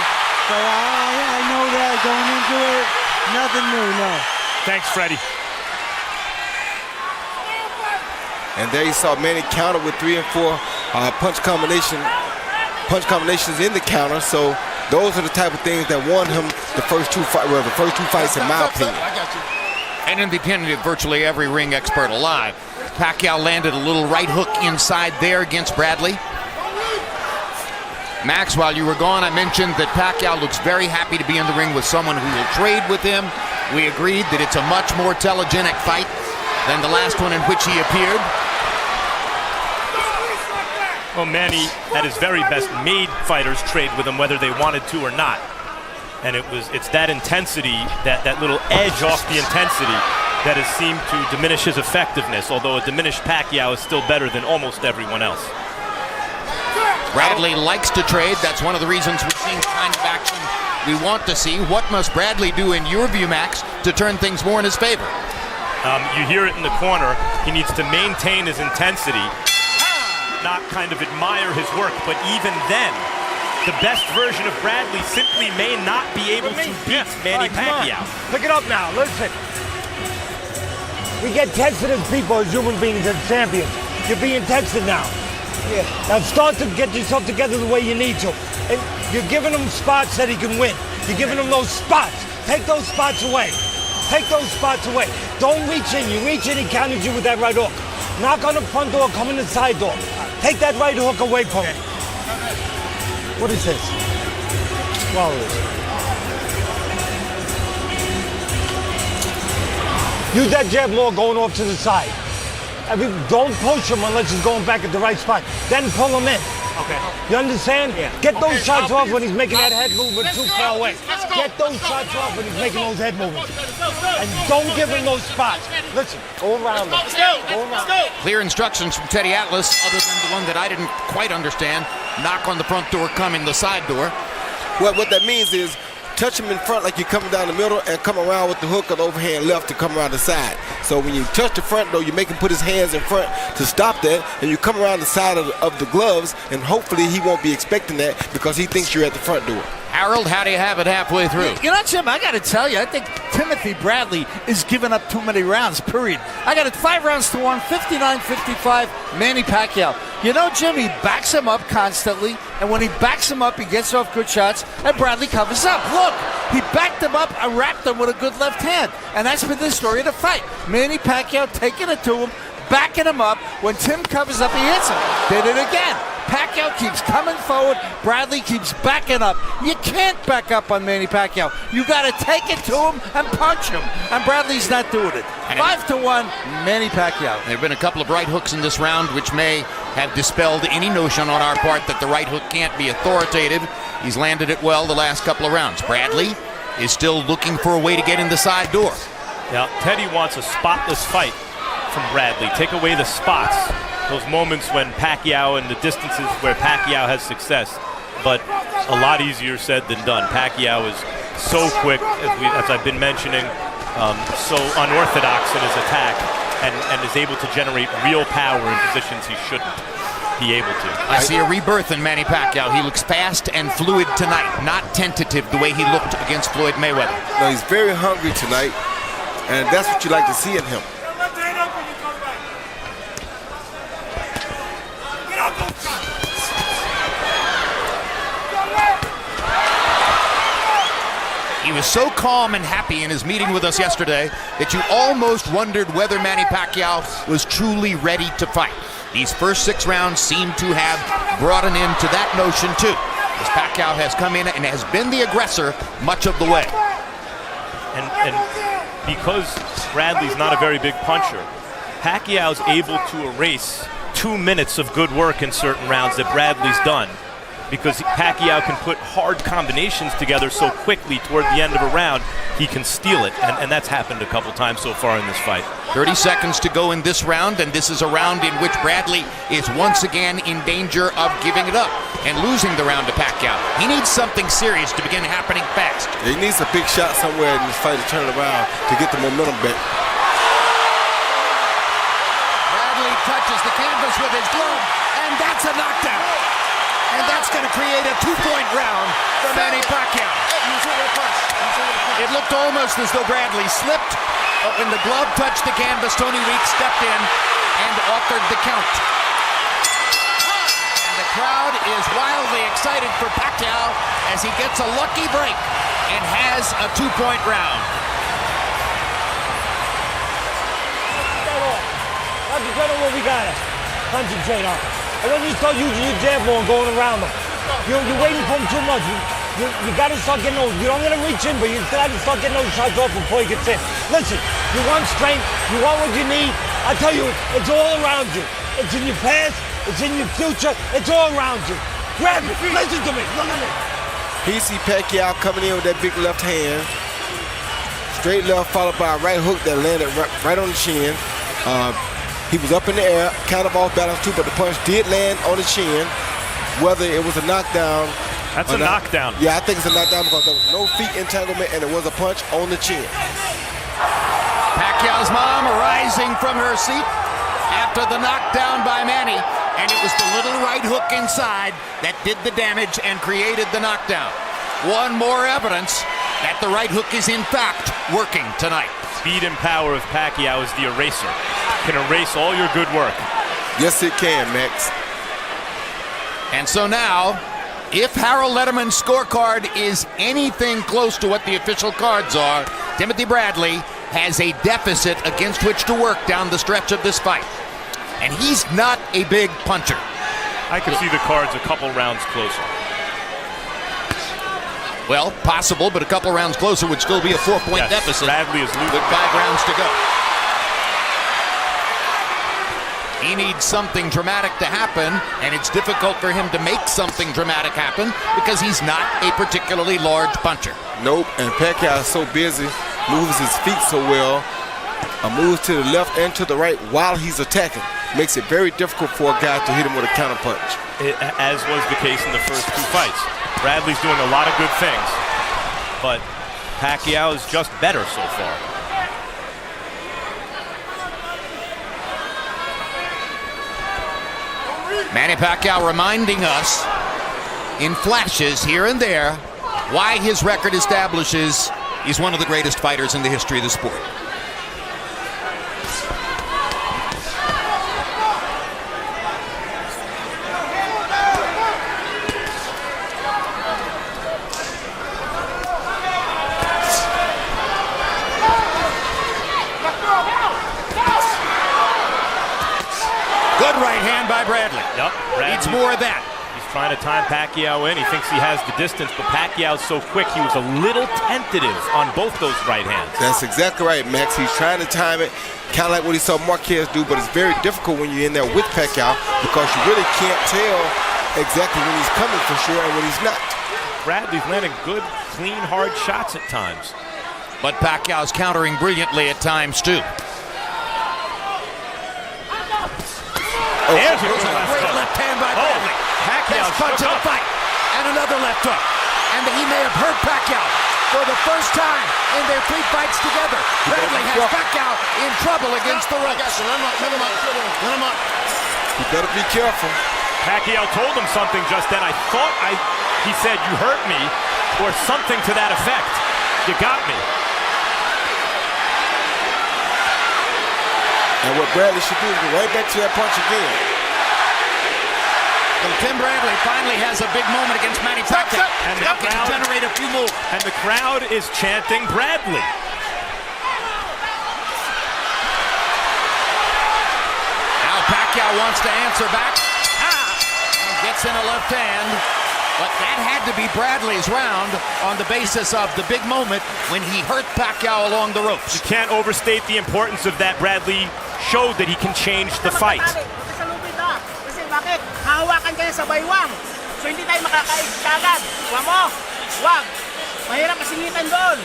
but I know that going into it, nothing new, no. Thanks, Freddie. And there you saw Manny counter with 3 and 4 punch combinations in the counter. So those are the type of things that won him the first two fights, in my opinion. And in the opinion of virtually every ring expert alive, Pacquiao landed a little right hook inside there against Bradley. Max, while you were gone, I mentioned that Pacquiao looks very happy to be in the ring with someone who will trade with him. We agreed that it's a much more telegenic fight than the last one in which he appeared. Well, Manny, at his very best, made fighters trade with him whether they wanted to or not. And it's that intensity, that little edge off the intensity that has seemed to diminish his effectiveness, although a diminished Pacquiao is still better than almost everyone else. Bradley likes to trade. That's one of the reasons we've seen the kind of action we want to see. What must Bradley do, in your view, Max, to turn things more in his favor? You hear it in the corner. He needs to maintain his intensity, not kind of admire his work, but even then, the best version of Bradley simply may not be able to beat Manny Pacquiao. Pick it up now, listen. We get tested as people, as human beings, as champions. You're being tested now. Yeah. Now start to get yourself together the way you need to. And you're giving him spots that he can win. You're giving him those spots. Take those spots away. Take those spots away. Don't reach in. You reach in, he countered you with that right hook. Knock on the front door, come in the side door. Take that right hook away from him. What is this? Swallow this. Use that jab more going off to the side. Don't push him unless he's going back at the right spot. Then pull him in. Okay. You understand? Yeah. Get those shots off when he's making that head movement too far away. Get those shots off when he's making those head movements. And don't give him those spots. Listen, go around him. Go around. Clear instructions from Teddy Atlas, other than the one that I didn't quite understand. Knock on the front door, come in the side door. What that means is touch him in front like you're coming down the middle and come around with the hook of the overhand left to come around the side. So when you touch the front door, you make him put his hands in front to stop that, and you come around the side of the gloves, and hopefully he won't be expecting that because he thinks you're at the front door. Harold, how do you have it halfway through? You know, Jim, I got to tell you, I think Timothy Bradley is giving up too many rounds, period. I got it 5 rounds to 1, 59-55, Manny Pacquiao. You know, Jim, he backs him up constantly, and when he backs him up, he gets off good shots, and Bradley covers up. Look, he backed him up and wrapped him with a good left hand, and that's been the story of the fight. Manny Pacquiao taking it to him, backing him up. When Tim covers up, he hits him. Did it again. Pacquiao keeps coming forward. Bradley keeps backing up. You can't back up on Manny Pacquiao. You got to take it to him and punch him. And Bradley's not doing it. 5-1, Manny Pacquiao. There have been a couple of right hooks in this round, which may have dispelled any notion on our part that the right hook can't be authoritative. He's landed it well the last couple of rounds. Bradley is still looking for a way to get in the side door. Yeah, Teddy wants a spotless fight from Bradley. Take away the spots. Those moments when Pacquiao and the distances where Pacquiao has success, but a lot easier said than done. Pacquiao is so quick, as I've been mentioning, so unorthodox in his attack, and is able to generate real power in positions he shouldn't be able to. I see a rebirth in Manny Pacquiao. He looks fast and fluid tonight, not tentative the way he looked against Floyd Mayweather. No, he's very hungry tonight, and that's what you like to see in him. He was so calm and happy in his meeting with us yesterday that you almost wondered whether Manny Pacquiao was truly ready to fight. These first 6 rounds seem to have brought an end to that notion too, as Pacquiao has come in and has been the aggressor much of the way. And because Bradley's not a very big puncher, Pacquiao's able to erase 2 minutes of good work in certain rounds that Bradley's done, because Pacquiao can put hard combinations together so quickly toward the end of a round, he can steal it, and that's happened a couple times so far in this fight. 30 seconds to go in this round, and this is a round in which Bradley is once again in danger of giving it up and losing the round to Pacquiao. He needs something serious to begin happening fast. He needs a big shot somewhere in this fight to turn around to get the momentum back. Bradley touches the canvas with his glove, and that's a knockdown. And that's going to create a 2-point round for Manny Pacquiao. It looked almost as though Bradley slipped, but when the glove touched the canvas, Tony Weeks stepped in and offered the count. And the crowd is wildly excited for Pacquiao as he gets a lucky break and has a 2-point round. What we got to concentrate on. And when you start using your jab more and going around them, you're waiting for him too much. You got to start getting those. You don't got to reach in, but you got to start getting those shots off before he gets in. Listen, you want strength, you want what you need. I tell you, it's all around you. It's in your past, it's in your future, it's all around you. Grab it, listen to me, look at me. He see Pacquiao coming in with that big left hand. Straight left followed by a right hook that landed right on the chin. He was up in the air, kind of off balance too, but the punch did land on the chin. Whether it was a knockdown. That's a knockdown. Yeah, I think it's a knockdown because there was no feet entanglement and it was a punch on the chin. Pacquiao's mom rising from her seat after the knockdown by Manny, and it was the little right hook inside that did the damage and created the knockdown. One more evidence that the right hook is in fact working tonight. Speed and power of Pacquiao is the eraser. Can erase all your good work. Yes, it can, Max. And so now, If Harold Letterman's scorecard is anything close to what the official cards are, Timothy Bradley has a deficit against which to work down the stretch of this fight. And he's not a big puncher. I could see the cards a couple rounds closer. Well, possible, but a couple rounds closer would still be a 4-point deficit. Bradley is losing with 5 rounds to go. He needs something dramatic to happen, and it's difficult for him to make something dramatic happen because he's not a particularly large puncher. Nope, and Pacquiao is so busy, moves his feet so well, moves to the left and to the right while he's attacking. Makes it very difficult for a guy to hit him with a counter punch. As was the case in the first 2 fights. Bradley's doing a lot of good things, but Pacquiao is just better so far. Manny Pacquiao reminding us in flashes here and there why his record establishes he's one of the greatest fighters in the history of the sport. Good right hand by Bradley. Yep, Needs more of that. He's trying to time Pacquiao in. He thinks he has the distance, but Pacquiao's so quick, he was a little tentative on both those right hands. That's exactly right, Max. He's trying to time it, kind of like what he saw Marquez do, but it's very difficult when you're in there with Pacquiao because you really can't tell exactly when he's coming for sure and when he's not. Bradley's landing good, clean, hard shots at times. But Pacquiao's countering brilliantly at times, too. There's a great left hand by Bradley. Best punch of the fight. And another left hook. And he may have hurt Pacquiao for the first time in their 3 fights together. Bradley has Pacquiao in trouble against the ropes. Let him up. You better be careful. Pacquiao told him something just then. He said, "You hurt me," or something to that effect. You got me. And what Bradley should do is go right back to that punch again. And Tim Bradley finally has a big moment against Manny Pacquiao. And now can he generate a few more. And the crowd is chanting Bradley. Now Pacquiao wants to answer back. And gets in a left hand. But that had to be Bradley's round on the basis of the big moment when he hurt Pacquiao along the ropes. You can't overstate the importance of that. Bradley showed that he can change the fight. Kasi bakit? Hahawakan ka na sa baywang. So hindi tayo makakaigit agad. Huwag mo. Huwag. Mahirap kasingitan doon.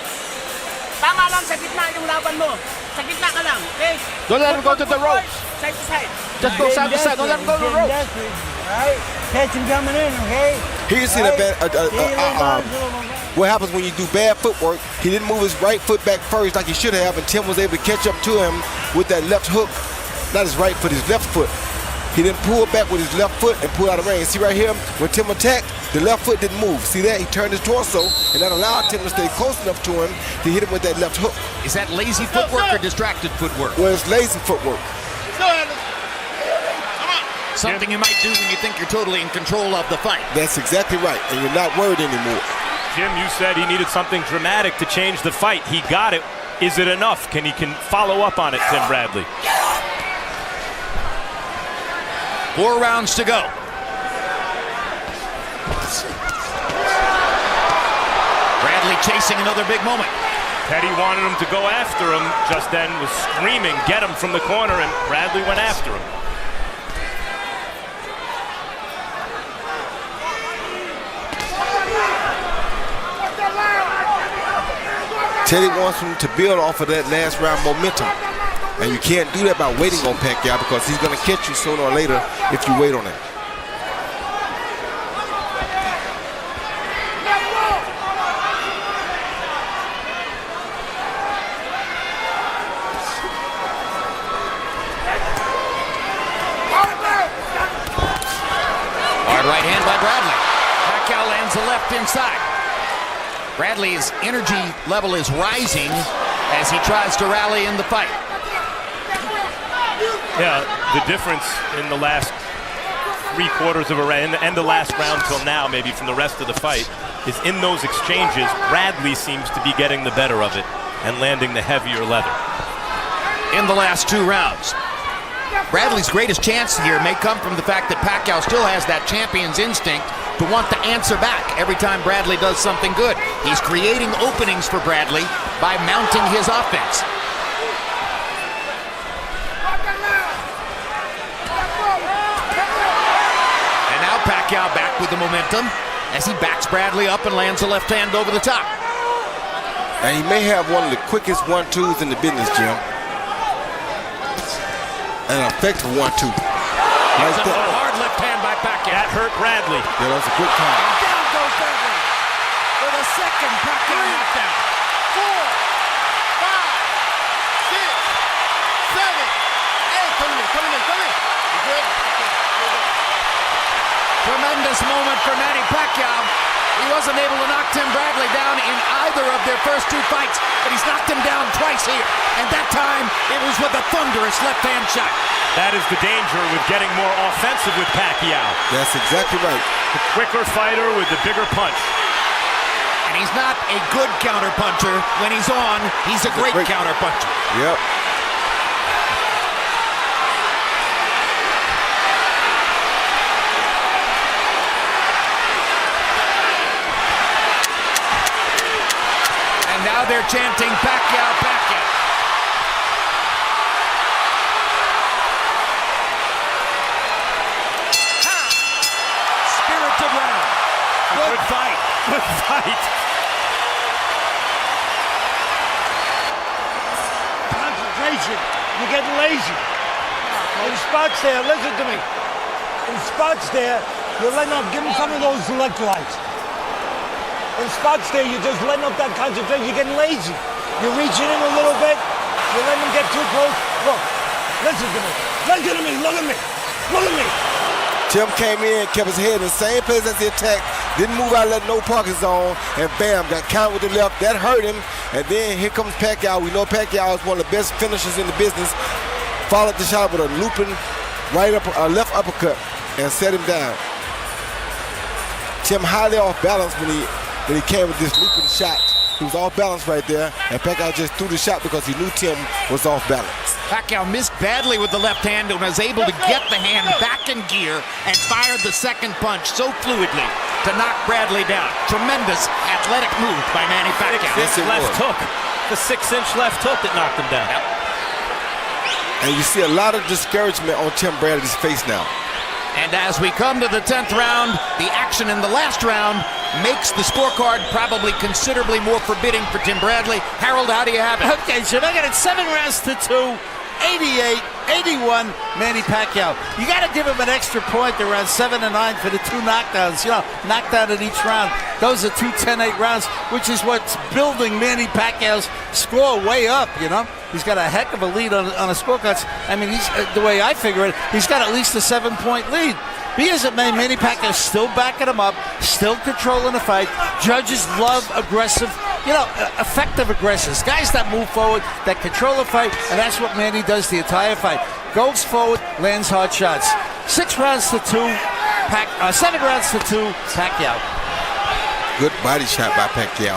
Tama lang sa gitna yung laban mo. Sa gitna ka lang. Okay? Don't let him go to the ropes. Side to side. Just go side to side. Don't let him go to the ropes. Right? Catch him coming in, okay? Here's what happens when you do bad footwork. He didn't move his right foot back first like he should have, and Tim was able to catch up to him with that left hook. Not his right foot, his left foot. He didn't pull back with his left foot and pull out of range. See right here, when Tim attacked, the left foot didn't move. See that? He turned his torso, and that allowed Tim to stay close enough to him to hit him with that left hook. Is that lazy footwork or distracted footwork? Well, it's lazy footwork. Something you might do when you think you're totally in control of the fight. That's exactly right, and you're not worried anymore. Jim, you said he needed something dramatic to change the fight. He got it. Is it enough? Can he follow up on it, Tim Bradley? 4 rounds to go. Bradley chasing another big moment. Petty wanted him to go after him just then, was screaming, "Get him from the corner," and Bradley went after him. Teddy wants him to build off of that last round momentum. And you can't do that by waiting on Pacquiao because he's going to catch you sooner or later if you wait on him. Hard right hand by Bradley. Pacquiao lands the left inside. Bradley's energy level is rising as he tries to rally in the fight. Yeah, the difference in the last 3/4 of a round, and the last round till now, maybe from the rest of the fight, is in those exchanges, Bradley seems to be getting the better of it and landing the heavier leather. In the last 2 rounds. Bradley's greatest chance here may come from the fact that Pacquiao still has that champion's instinct to want to answer back every time Bradley does something good. He's creating openings for Bradley by mounting his offense. And now Pacquiao back with the momentum as he backs Bradley up and lands a left hand over the top. And he may have one of the quickest 1-2s in the business, Jim. An effective 1-2. Here's a hard left hand by Pacquiao. That hurt Bradley. Yeah, that was a quick time. And down goes Bradley for the second Pacquiao knockdown. 4, 5, 6, 7. Hey, come in. You good? Tremendous moment for Manny Pacquiao. He wasn't able to knock Tim Bradley down in either of their first 2 fights, but he's knocked him down twice here. And that time, it was with a thunderous left-hand shot. That is the danger with getting more offensive with Pacquiao. That's exactly right. The quicker fighter with the bigger punch. And he's not a good counter-puncher. When he's on, he's a great counter-puncher. Yep. Now they're chanting Pacquiao, Pacquiao. Spirited round. Good fight. Good fight. Concentration. You're getting lazy. In spots there, listen to me. In spots there, you're letting up, give him some of those electrolytes. In spots there, you're just letting up that concentration. You're getting lazy. You're reaching in a little bit. You're letting him get too close. Look, listen to me. Listen to me. Look at me. Look at me. Tim came in, kept his head in the same place as the attack, didn't move out, let no parking zone, and bam, got counted with the left. That hurt him. And then here comes Pacquiao. We know Pacquiao is one of the best finishers in the business. Followed the shot with a looping left uppercut and set him down. Tim highly off balance when he came with this looping shot. He was off balance right there, and Pacquiao just threw the shot because he knew Tim was off balance. Pacquiao missed badly with the left hand and was able to get the hand back in gear and fired the second punch so fluidly to knock Bradley down. Tremendous athletic move by Manny Pacquiao. Left hook. The 6-inch left hook that knocked him down. Yep. And you see a lot of discouragement on Tim Bradley's face now. And as we come to the 10th round, the action in the last round makes the scorecard probably considerably more forbidding for Tim Bradley. Harold, how do you have it? Okay, so I got it 7 rounds to 2, 88-81, Manny Pacquiao. You got to give him an extra point around 7 and 9 for the 2 knockdowns. You know, knockdown in each round. Those are 2 10-8 rounds, which is what's building Manny Pacquiao's score way up, you know. He's got a heck of a lead on a scorecard. I mean, he's the way I figure it, he's got at least a 7-point lead. Be as it may, Manny Pacquiao still backing him up, still controlling the fight. Judges love aggressive, you know, effective aggressors. Guys that move forward, that control the fight, and that's what Manny does the entire fight. Goes forward, lands hard shots. 6 rounds to 2, 7 rounds to 2, Pacquiao. Good body shot by Pacquiao.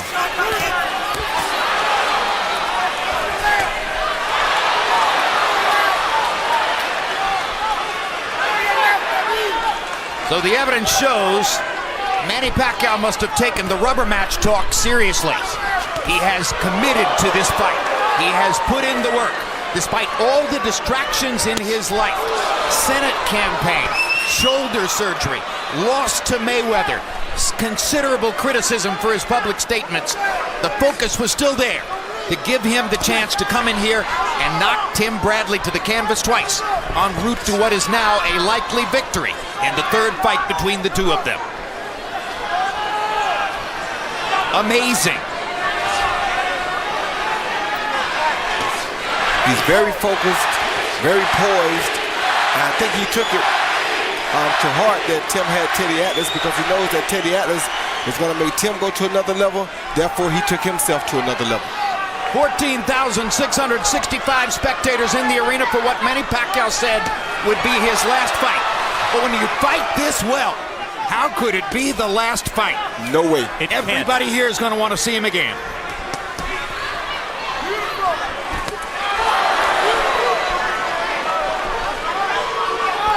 So the evidence shows Manny Pacquiao must have taken the rubber match talk seriously. He has committed to this fight. He has put in the work, despite all the distractions in his life. Senate campaign, shoulder surgery, loss to Mayweather, considerable criticism for his public statements. The focus was still there to give him the chance to come in here and knock Tim Bradley to the canvas twice, en route to what is now a likely victory in the 3rd fight between the 2 of them. Amazing. He's very focused, very poised, and I think he took it to heart that Tim had Teddy Atlas, because he knows that Teddy Atlas is going to make Tim go to another level. Therefore, he took himself to another level. 14,665 spectators in the arena for what Manny Pacquiao said would be his last fight. But when you fight this well, how could it be the last fight? No way. Everybody here is going to want to see him again.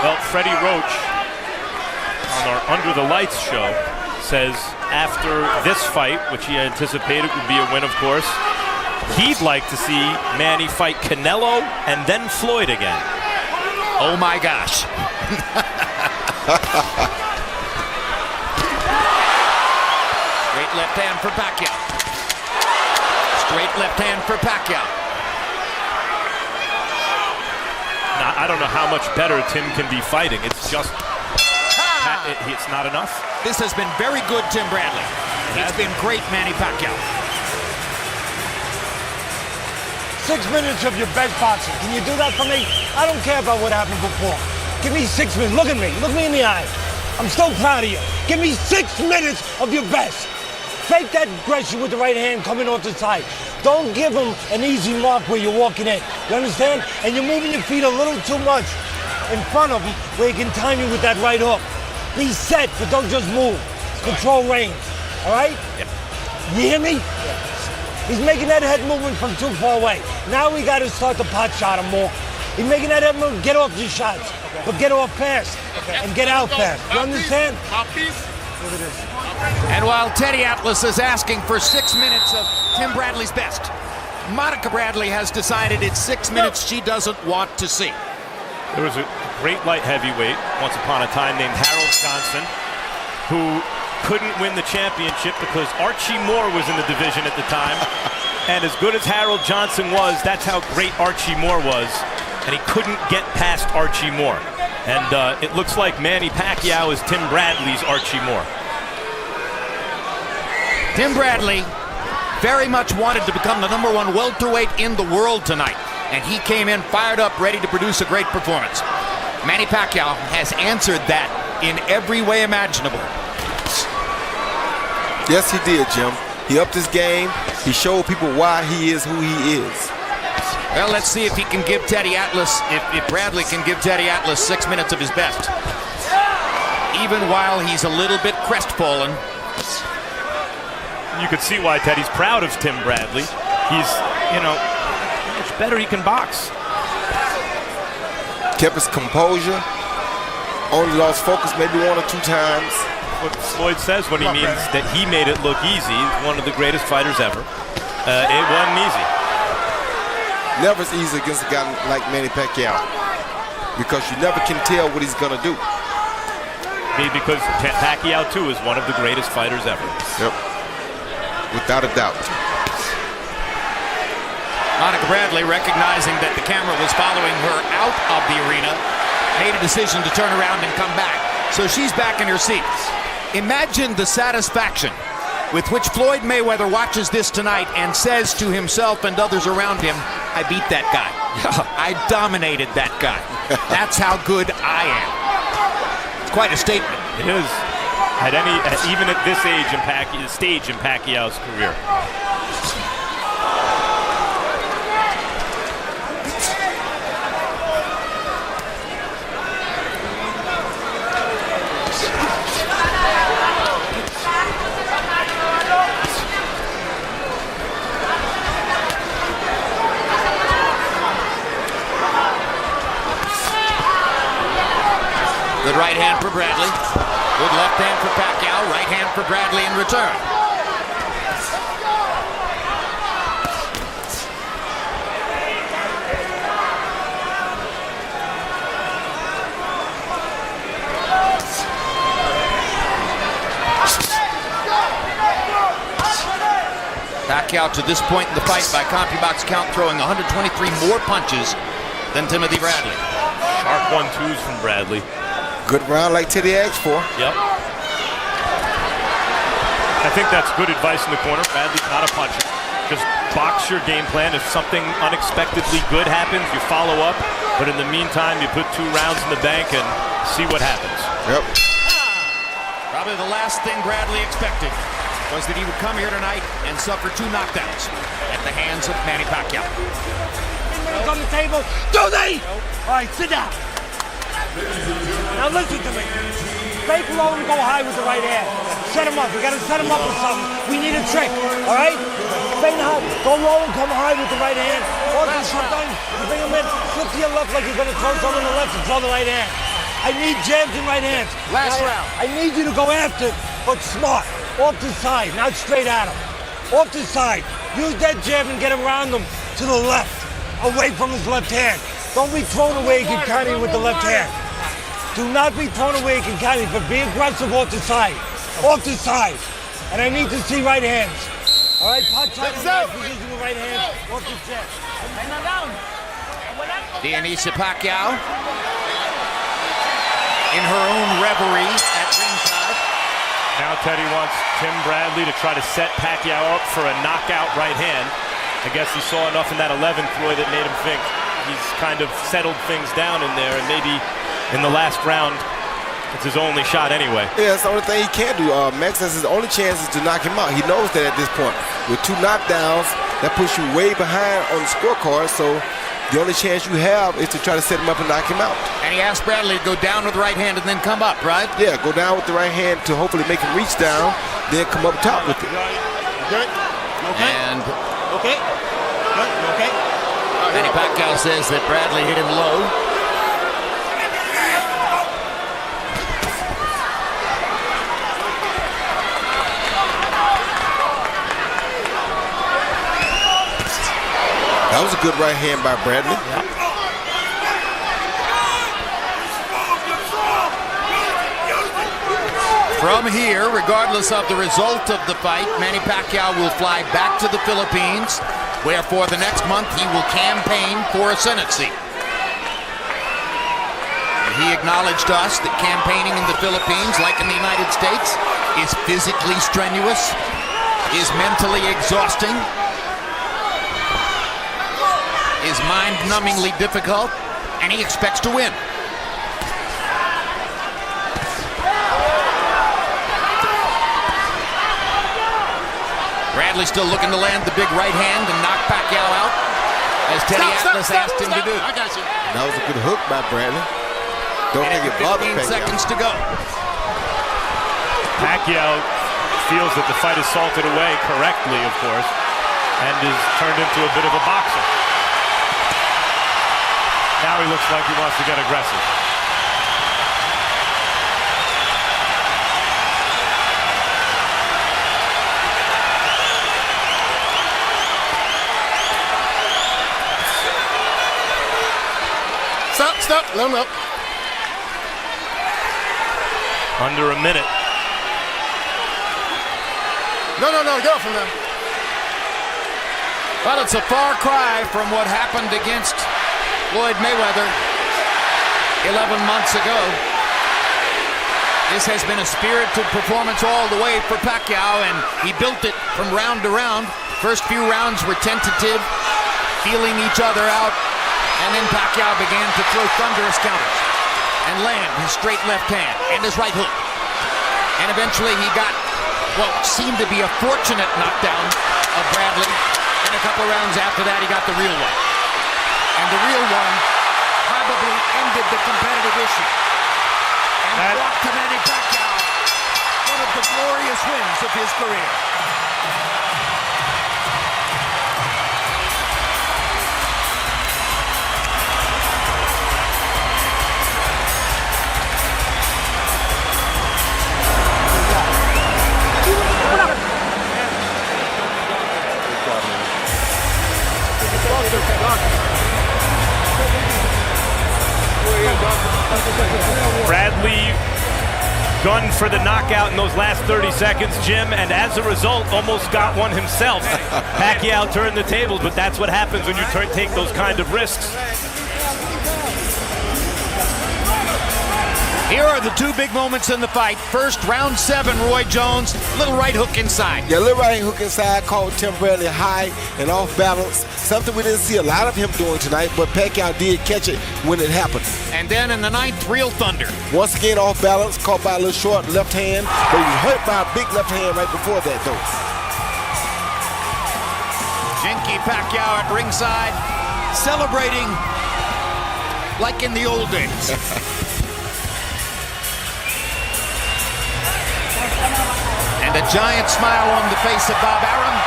Well, Freddie Roach on our Under the Lights show says after this fight, which he anticipated would be a win, of course, he'd like to see Manny fight Canelo and then Floyd again. Oh my gosh. Straight left hand for Pacquiao. Straight left hand for Pacquiao. Now, I don't know how much better Tim can be fighting. It's just, it's not enough. This has been very good, Tim Bradley. It's been great, Manny Pacquiao. 6 minutes of your best boxing. Can you do that for me? I don't care about what happened before. Give me 6 minutes. Look at me. Look me in the eye. I'm so proud of you. Give me 6 minutes of your best. Fake that aggression with the right hand coming off the side. Don't give him an easy mark where you're walking in. You understand? And you're moving your feet a little too much in front of him where he can time you with that right hook. Be set, but don't just move. Control range. All right? Yep. You hear me? He's making that head movement from too far away. Now we got to start to pot shot him more. He's making that head movement. Get off your shots, but get off fast and get out fast. You understand? And while Teddy Atlas is asking for 6 minutes of Tim Bradley's best, Monica Bradley has decided it's 6 minutes she doesn't want to see. There was a great light heavyweight once upon a time named Harold Johnson who couldn't win the championship because Archie Moore was in the division at the time. And as good as Harold Johnson was, that's how great Archie Moore was. And he couldn't get past Archie Moore. And it looks like Manny Pacquiao is Tim Bradley's Archie Moore. Tim Bradley very much wanted to become the #1 welterweight in the world tonight. And he came in fired up, ready to produce a great performance. Manny Pacquiao has answered that in every way imaginable. Yes, he did, Jim. He upped his game. He showed people why he is who he is. Well, let's see if he can give Teddy Atlas, if Bradley can give Teddy Atlas 6 minutes of his best. Even while he's a little bit crestfallen. You could see why Teddy's proud of Tim Bradley. He's, you know, how much better he can box. Kept his composure. Only lost focus maybe 1 or 2 times. What Floyd says when he means that he made it look easy. He's one of the greatest fighters ever. It wasn't easy. Never is easy against a guy like Manny Pacquiao because you never can tell what he's gonna do. Because Pacquiao too is one of the greatest fighters ever. Yep, without a doubt. Monica Bradley, recognizing that the camera was following her out of the arena, made a decision to turn around and come back. So she's back in her seat. Imagine the satisfaction with which Floyd Mayweather watches this tonight and says to himself and others around him, I beat that guy. I dominated that guy. That's how good I am. It's quite a statement. It is. Even at this stage in Pacquiao's career. Good right hand for Bradley. Good left hand for Pacquiao. Right hand for Bradley in return. Pacquiao to this point in the fight by CompuBox count throwing 123 more punches than Timothy Bradley. Sharp 1-2s from Bradley. Good round like Teddy asked for. Yep. I think that's good advice in the corner. Bradley's not a puncher. Just box your game plan. If something unexpectedly good happens, you follow up. But in the meantime, you put 2 rounds in the bank and see what happens. Yep. Probably the last thing Bradley expected was that he would come here tonight and suffer 2 knockdowns at the hands of Manny Pacquiao. On the table. Do they? All right, sit down. Now listen to me. Fake low and go high with the right hand. Set him up. We got to set him up with something. We need a trick, all right? Fake high. Go low and come high with the right hand. Or sometimes you bring him in, flip to your left like you're going to throw something on the left and throw the right hand. I need jabs and right hands. Last round. I need you to go after it, but smart. Off the side, not straight at him. Off the side. Use that jab and get around him to the left, away from his left hand. Don't be thrown away Kinkani with the left hand. Do not be thrown away Kinkani, but be aggressive off the side. Off the side. And I need to see right hands. All right, punch out position with right hands off the chest. Manny Pacquiao in her own reverie at ringside. Now Teddy wants Tim Bradley to try to set Pacquiao up for a knockout right hand. I guess he saw enough in that 11th, Roy, that made him think he's kind of settled things down in there, and maybe in the last round, it's his only shot anyway. Yeah, it's the only thing he can do. Max has his only chance is to knock him out. He knows that at this point. With 2 knockdowns, that puts you way behind on the scorecard, so the only chance you have is to try to set him up and knock him out. And he asked Bradley to go down with the right hand and then come up, right? Yeah, go down with the right hand to hopefully make him reach down, then come up top with it. Good. Okay. And Okay. Good. Okay. Manny Pacquiao says that Bradley hit him low. That was a good right hand by Bradley. Yep. From here, regardless of the result of the fight, Manny Pacquiao will fly back to the Philippines, where for the next month he will campaign for a Senate seat. He acknowledged to us that campaigning in the Philippines, like in the United States, is physically strenuous, is mentally exhausting, is mind-numbingly difficult, and he expects to win. Bradley still looking to land the big right hand and knock Pacquiao out, as Teddy Atlas asked him to do. I got you. That was a good hook by Bradley. Don't think it bothered 15 seconds to go. Pacquiao feels that the fight is salted away correctly, of course, and is turned into a bit of a boxer. Now he looks like he wants to get aggressive. Stop. No. Under a minute. No, go from there. Well, it's a far cry from what happened against Floyd Mayweather 11 months ago. This has been a spirited performance all the way for Pacquiao, and he built it from round to round. First few rounds were tentative, feeling each other out, and then Pacquiao began to throw thunderous counters and land his straight left hand and his right hook. And eventually he got what seemed to be a fortunate knockdown of Bradley. And a couple rounds after that, he got the real one. And the real one probably ended the competitive issue and brought to Manny Pacquiao one of the glorious wins of his career. Bradley gunned for the knockout in those last 30 seconds, Jim, and as a result, almost got one himself. Pacquiao turned the tables, but that's what happens when you take those kind of risks. Here are the 2 big moments in the fight. First, round 7, Roy Jones, little right hook inside. Yeah, little right hook inside, caught Tim Bradley high and off balance. Something we didn't see a lot of him doing tonight, but Pacquiao did catch it when it happened. And then in the 9th, real thunder. Once again, off balance, caught by a little short left hand, but he was hurt by a big left hand right before that, though. Jinky Pacquiao at ringside, celebrating like in the old days. And a giant smile on the face of Bob Arum.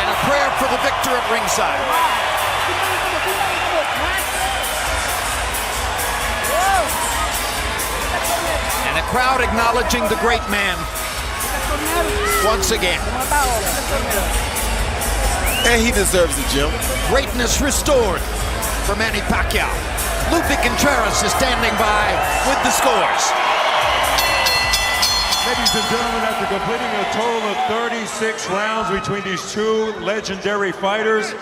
And a prayer for the victor at ringside. And a crowd acknowledging the great man once again. And he deserves it, Jim. Greatness restored for Manny Pacquiao. Lupe Contreras is standing by with the scores. Ladies and gentlemen, after completing a total of 36 rounds between these two legendary fighters,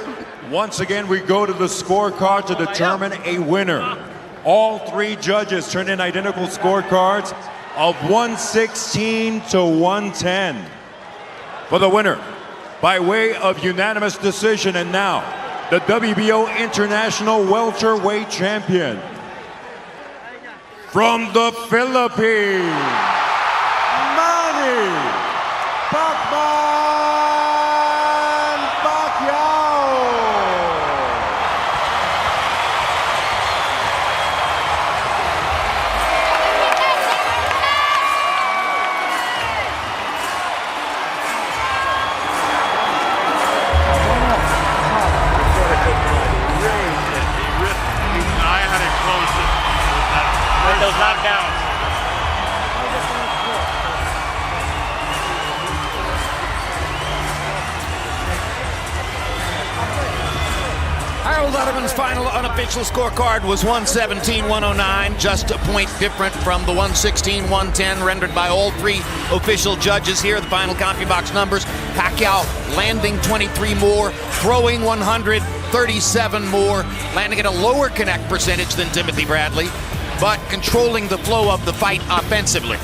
once again we go to the scorecard to determine a winner. All three judges turned in identical scorecards of 116 to 110. For the winner, by way of unanimous decision, and now the WBO International welterweight champion from the Philippines, Manny Pacquiao. Those knockdowns. Harold Letterman's final unofficial scorecard was 117-109, just a point different from the 116-110 rendered by all three official judges. Here are the final CompuBox numbers. Pacquiao landing 23 more, throwing 137 more, landing at a lower connect percentage than Timothy Bradley, but controlling the flow of the fight offensively.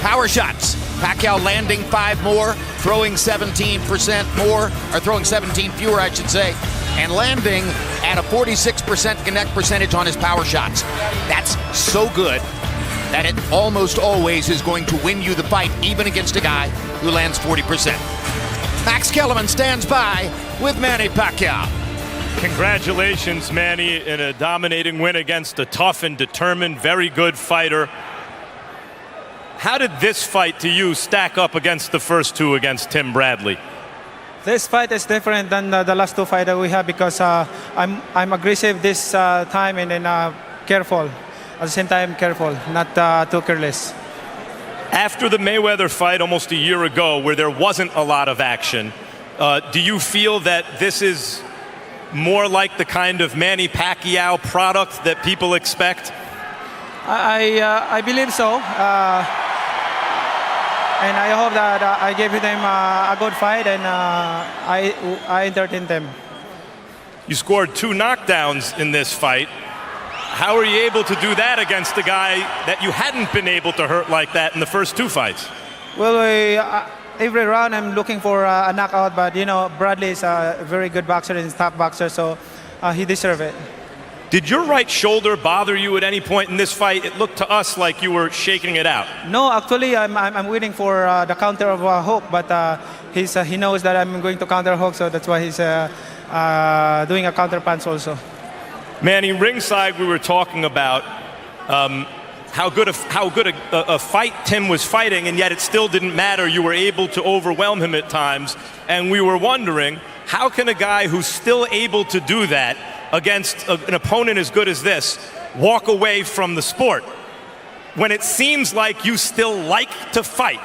Power shots. Pacquiao landing 5 more, throwing 17% more, or throwing 17 fewer, I should say, and landing at a 46% connect percentage on his power shots. That's so good that it almost always is going to win you the fight, even against a guy who lands 40%. Max Kellerman stands by with Manny Pacquiao. Congratulations, Manny, in a dominating win against a tough and determined, very good fighter. How did this fight to you stack up against the first two against Tim Bradley? This fight is different than the last two fights that we have because I'm aggressive this time and then careful. At the same time, careful, not too careless. After the Mayweather fight almost a year ago, where there wasn't a lot of action, do you feel that this is more like the kind of Manny Pacquiao product that people expect? I believe so. And I hope that I gave them a good fight and I entertained them. You scored 2 knockdowns in this fight. How are you able to do that against a guy that you hadn't been able to hurt like that in the first 2 fights? Well, every round I'm looking for a knockout, but you know, Bradley is a very good boxer and top boxer, so he deserves it. Did your right shoulder bother you at any point in this fight? It looked to us like you were shaking it out. No, actually, I'm waiting for the counter of a hook, but he knows that I'm going to counter hook, so that's why he's doing a counter punch also. Manny, ringside we were talking about how good a fight Tim was fighting, and yet it still didn't matter. You were able to overwhelm him at times, and we were wondering, how can a guy who's still able to do that against an opponent as good as this walk away from the sport when it seems like you still like to fight?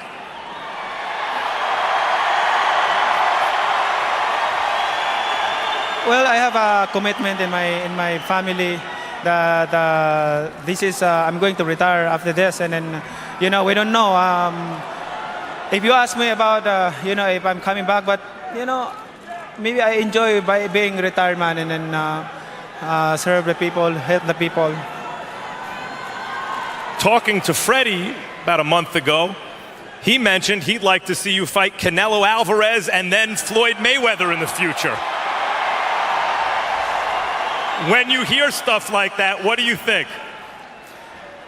Well, I have a commitment in my family that this is I'm going to retire after this, and then you know, we don't know. If you ask me about you know, if I'm coming back, but you know, maybe I enjoy by being retired man and then serve the people, help the people. Talking to Freddie about a month ago, he mentioned he'd like to see you fight Canelo Alvarez and then Floyd Mayweather in the future. When you hear stuff like that, what do you think?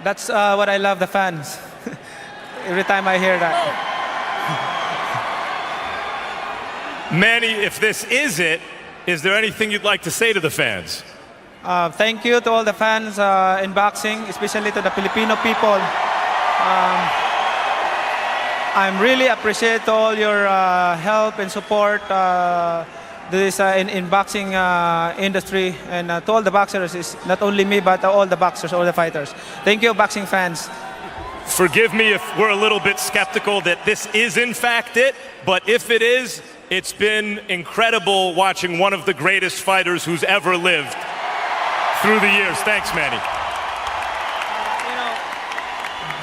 That's what I love, the fans. Every time I hear that. Manny, if this is it, is there anything you'd like to say to the fans? Thank you to all the fans in boxing, especially to the Filipino people. I'm really appreciate all your help and support this in boxing industry, and to all the boxers, is not only me but all the boxers, all the fighters. Thank you, boxing fans. Forgive me if we're a little bit skeptical that this is in fact it, but if it is, it's been incredible watching one of the greatest fighters who's ever lived through the years. Thanks, Manny.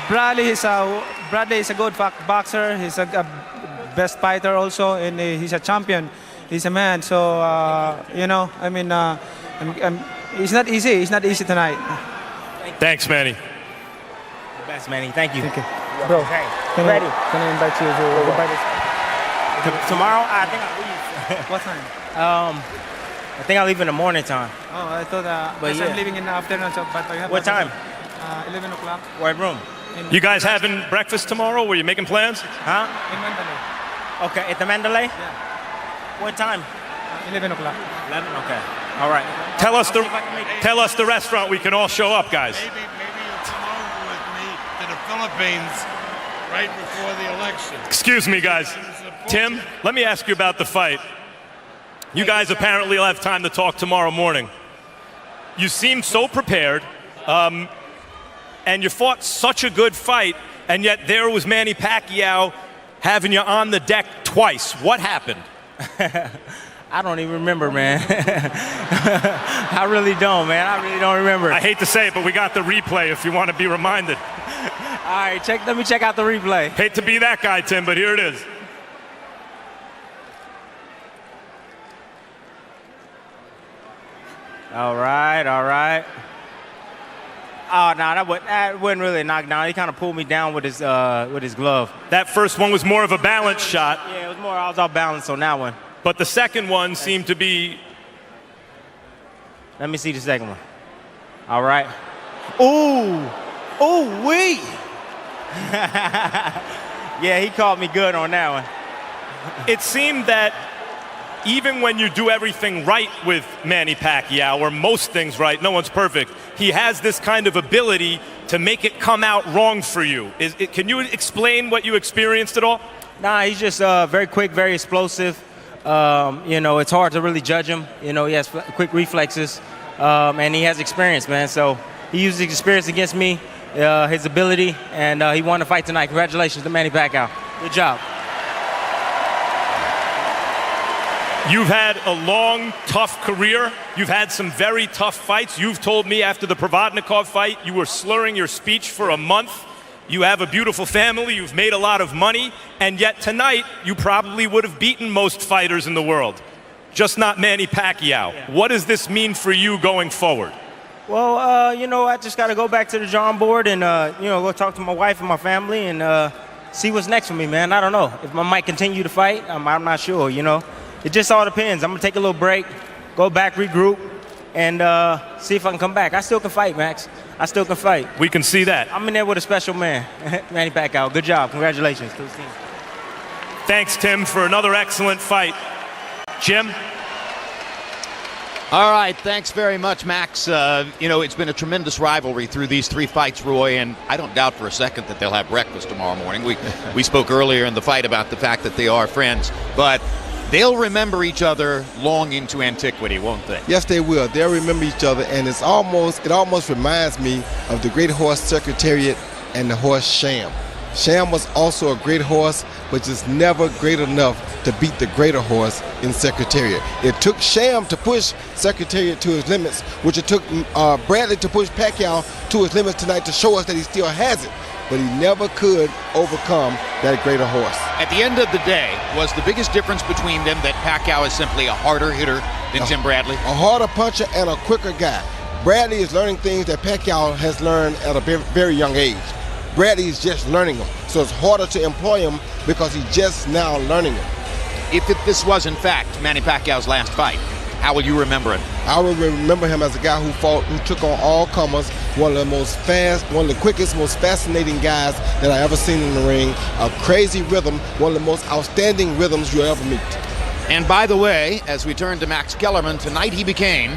Bradley is a good boxer. He's a best fighter also, and he's a champion. He's a man. So you know, I mean, it's not easy. It's not easy tonight. Thanks, Manny. Best, Manny. Thank you. Thank you. Bro, can I invite you to tomorrow? I think I'll leave. What time? I think I'll leave in the morning time. Oh, I thought but I'm leaving in the afternoon. So, but I have what time? 11 o'clock. What room? You guys having breakfast tomorrow? Were you making plans? Huh? In Mandalay. Okay, at the Mandalay? Yeah. What time? 11 o'clock. 11? Okay. All right. Tell us the restaurant we can all show up, guys. Maybe you'll come over with me to the Philippines right before the election. Excuse me, guys. Tim, let me ask you about the fight. You guys apparently will have time to talk tomorrow morning. You seem so prepared. And you fought such a good fight, and yet there was Manny Pacquiao having you on the deck twice. What happened? I don't even remember, man. I really don't, man. I really don't remember. I hate to say it, but we got the replay if you want to be reminded. All right, let me check out the replay. Hate to be that guy, Tim, but here it is. All right. Oh, no, that wasn't really a knockdown. He kind of pulled me down with his glove. That first one was more of a balance shot. Yeah, it was more, I was off balance on that one. But the second one seemed to be... Let me see the second one. All right. Ooh, wee. Yeah, he caught me good on that one. It seemed that even when you do everything right with Manny Pacquiao, or most things right, no one's perfect, he has this kind of ability to make it come out wrong for you. Can you explain what you experienced at all? Nah, he's just very quick, very explosive. You know, it's hard to really judge him. You know, he has quick reflexes, and he has experience, man. So he used his experience against me, his ability, and he won the fight tonight. Congratulations to Manny Pacquiao. Good job. You've had a long, tough career. You've had some very tough fights. You've told me after the Provodnikov fight, you were slurring your speech for a month. You have a beautiful family. You've made a lot of money. And yet tonight, you probably would have beaten most fighters in the world. Just not Manny Pacquiao. Yeah. What does this mean for you going forward? Well, you know, I just got to go back to the drawing board and, you know, go talk to my wife and my family and see what's next for me, man. I don't know. If I might continue to fight, I'm not sure, you know. It just all depends. I'm going to take a little break, go back, regroup, and see if I can come back. I still can fight, Max. I still can fight. We can see that. I'm in there with a special man, Manny Pacquiao. Good job. Congratulations to the team. Thanks, Tim, for another excellent fight. Jim? All right, thanks very much, Max. You know, it's been a tremendous rivalry through these three fights, Roy, and I don't doubt for a second that they'll have breakfast tomorrow morning. We spoke earlier in the fight about the fact that they are friends, but they'll remember each other long into antiquity, won't they? Yes, they will. They'll remember each other, and it almost reminds me of the great horse Secretariat and the horse Sham. Sham was also a great horse, but just never great enough to beat the greater horse in Secretariat. It took Sham to push Secretariat to his limits, which it took Bradley to push Pacquiao to his limits tonight to show us that he still has it. But he never could overcome that greater horse. At the end of the day, was the biggest difference between them that Pacquiao is simply a harder hitter than Tim Bradley? A harder puncher and a quicker guy. Bradley is learning things that Pacquiao has learned at a very young age. Bradley is just learning them, so it's harder to employ him because he's just now learning them. If this was, in fact, Manny Pacquiao's last fight, how will you remember it? I will remember him as a guy who took on all comers, one of the quickest, most fascinating guys that I ever seen in the ring. A crazy rhythm, one of the most outstanding rhythms you'll ever meet. And by the way, as we turn to Max Kellerman, tonight he became,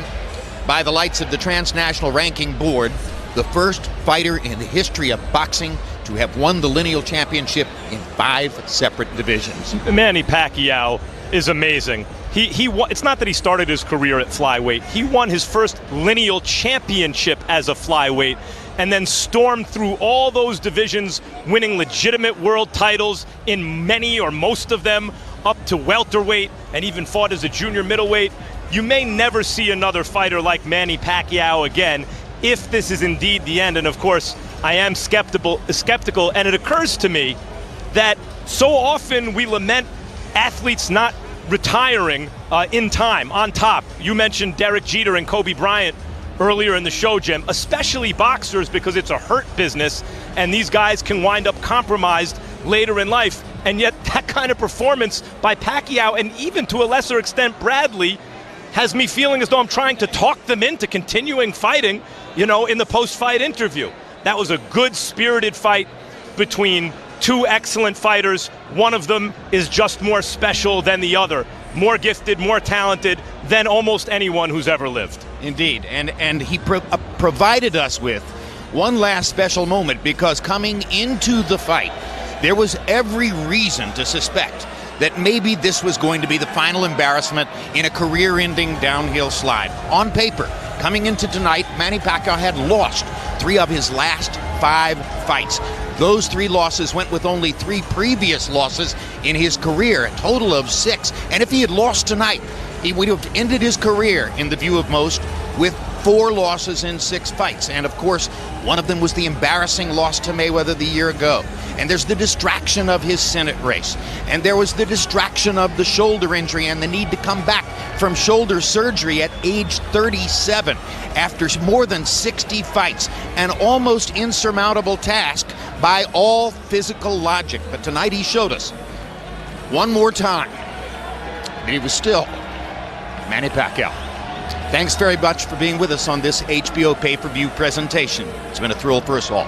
by the lights of the Transnational Ranking Board, the first fighter in the history of boxing to have won the lineal championship in 5 separate divisions. Manny Pacquiao is amazing. It's not that he started his career at flyweight. He won his first lineal championship as a flyweight and then stormed through all those divisions, winning legitimate world titles in many or most of them, up to welterweight, and even fought as a junior middleweight. You may never see another fighter like Manny Pacquiao again if this is indeed the end. And of course, I am skeptical, and it occurs to me that so often we lament athletes not retiring in time, on top. You mentioned Derek Jeter and Kobe Bryant earlier in the show, Jim, especially boxers, because it's a hurt business, and these guys can wind up compromised later in life. And yet that kind of performance by Pacquiao, and even to a lesser extent Bradley, has me feeling as though I'm trying to talk them into continuing fighting, in the post-fight interview. That was a good, spirited fight between two excellent fighters. One of them is just more special than the other, more gifted, more talented than almost anyone who's ever lived. Indeed, and he provided us with one last special moment, because coming into the fight, there was every reason to suspect that maybe this was going to be the final embarrassment in a career-ending downhill slide. On paper, coming into tonight, Manny Pacquiao had lost 3 of his last 5 fights. Those 3 losses went with only 3 previous losses in his career, a total of 6. And if he had lost tonight, he would have ended his career, in the view of most, with 4 losses in 6 fights. And of course, one of them was the embarrassing loss to Mayweather the year ago. And there's the distraction of his Senate race. And there was the distraction of the shoulder injury and the need to come back from shoulder surgery at age 37 after more than 60 fights. An almost insurmountable task by all physical logic. But tonight he showed us one more time that he was still Manny Pacquiao. Thanks very much for being with us on this HBO pay-per-view presentation. It's been a thrill for us all.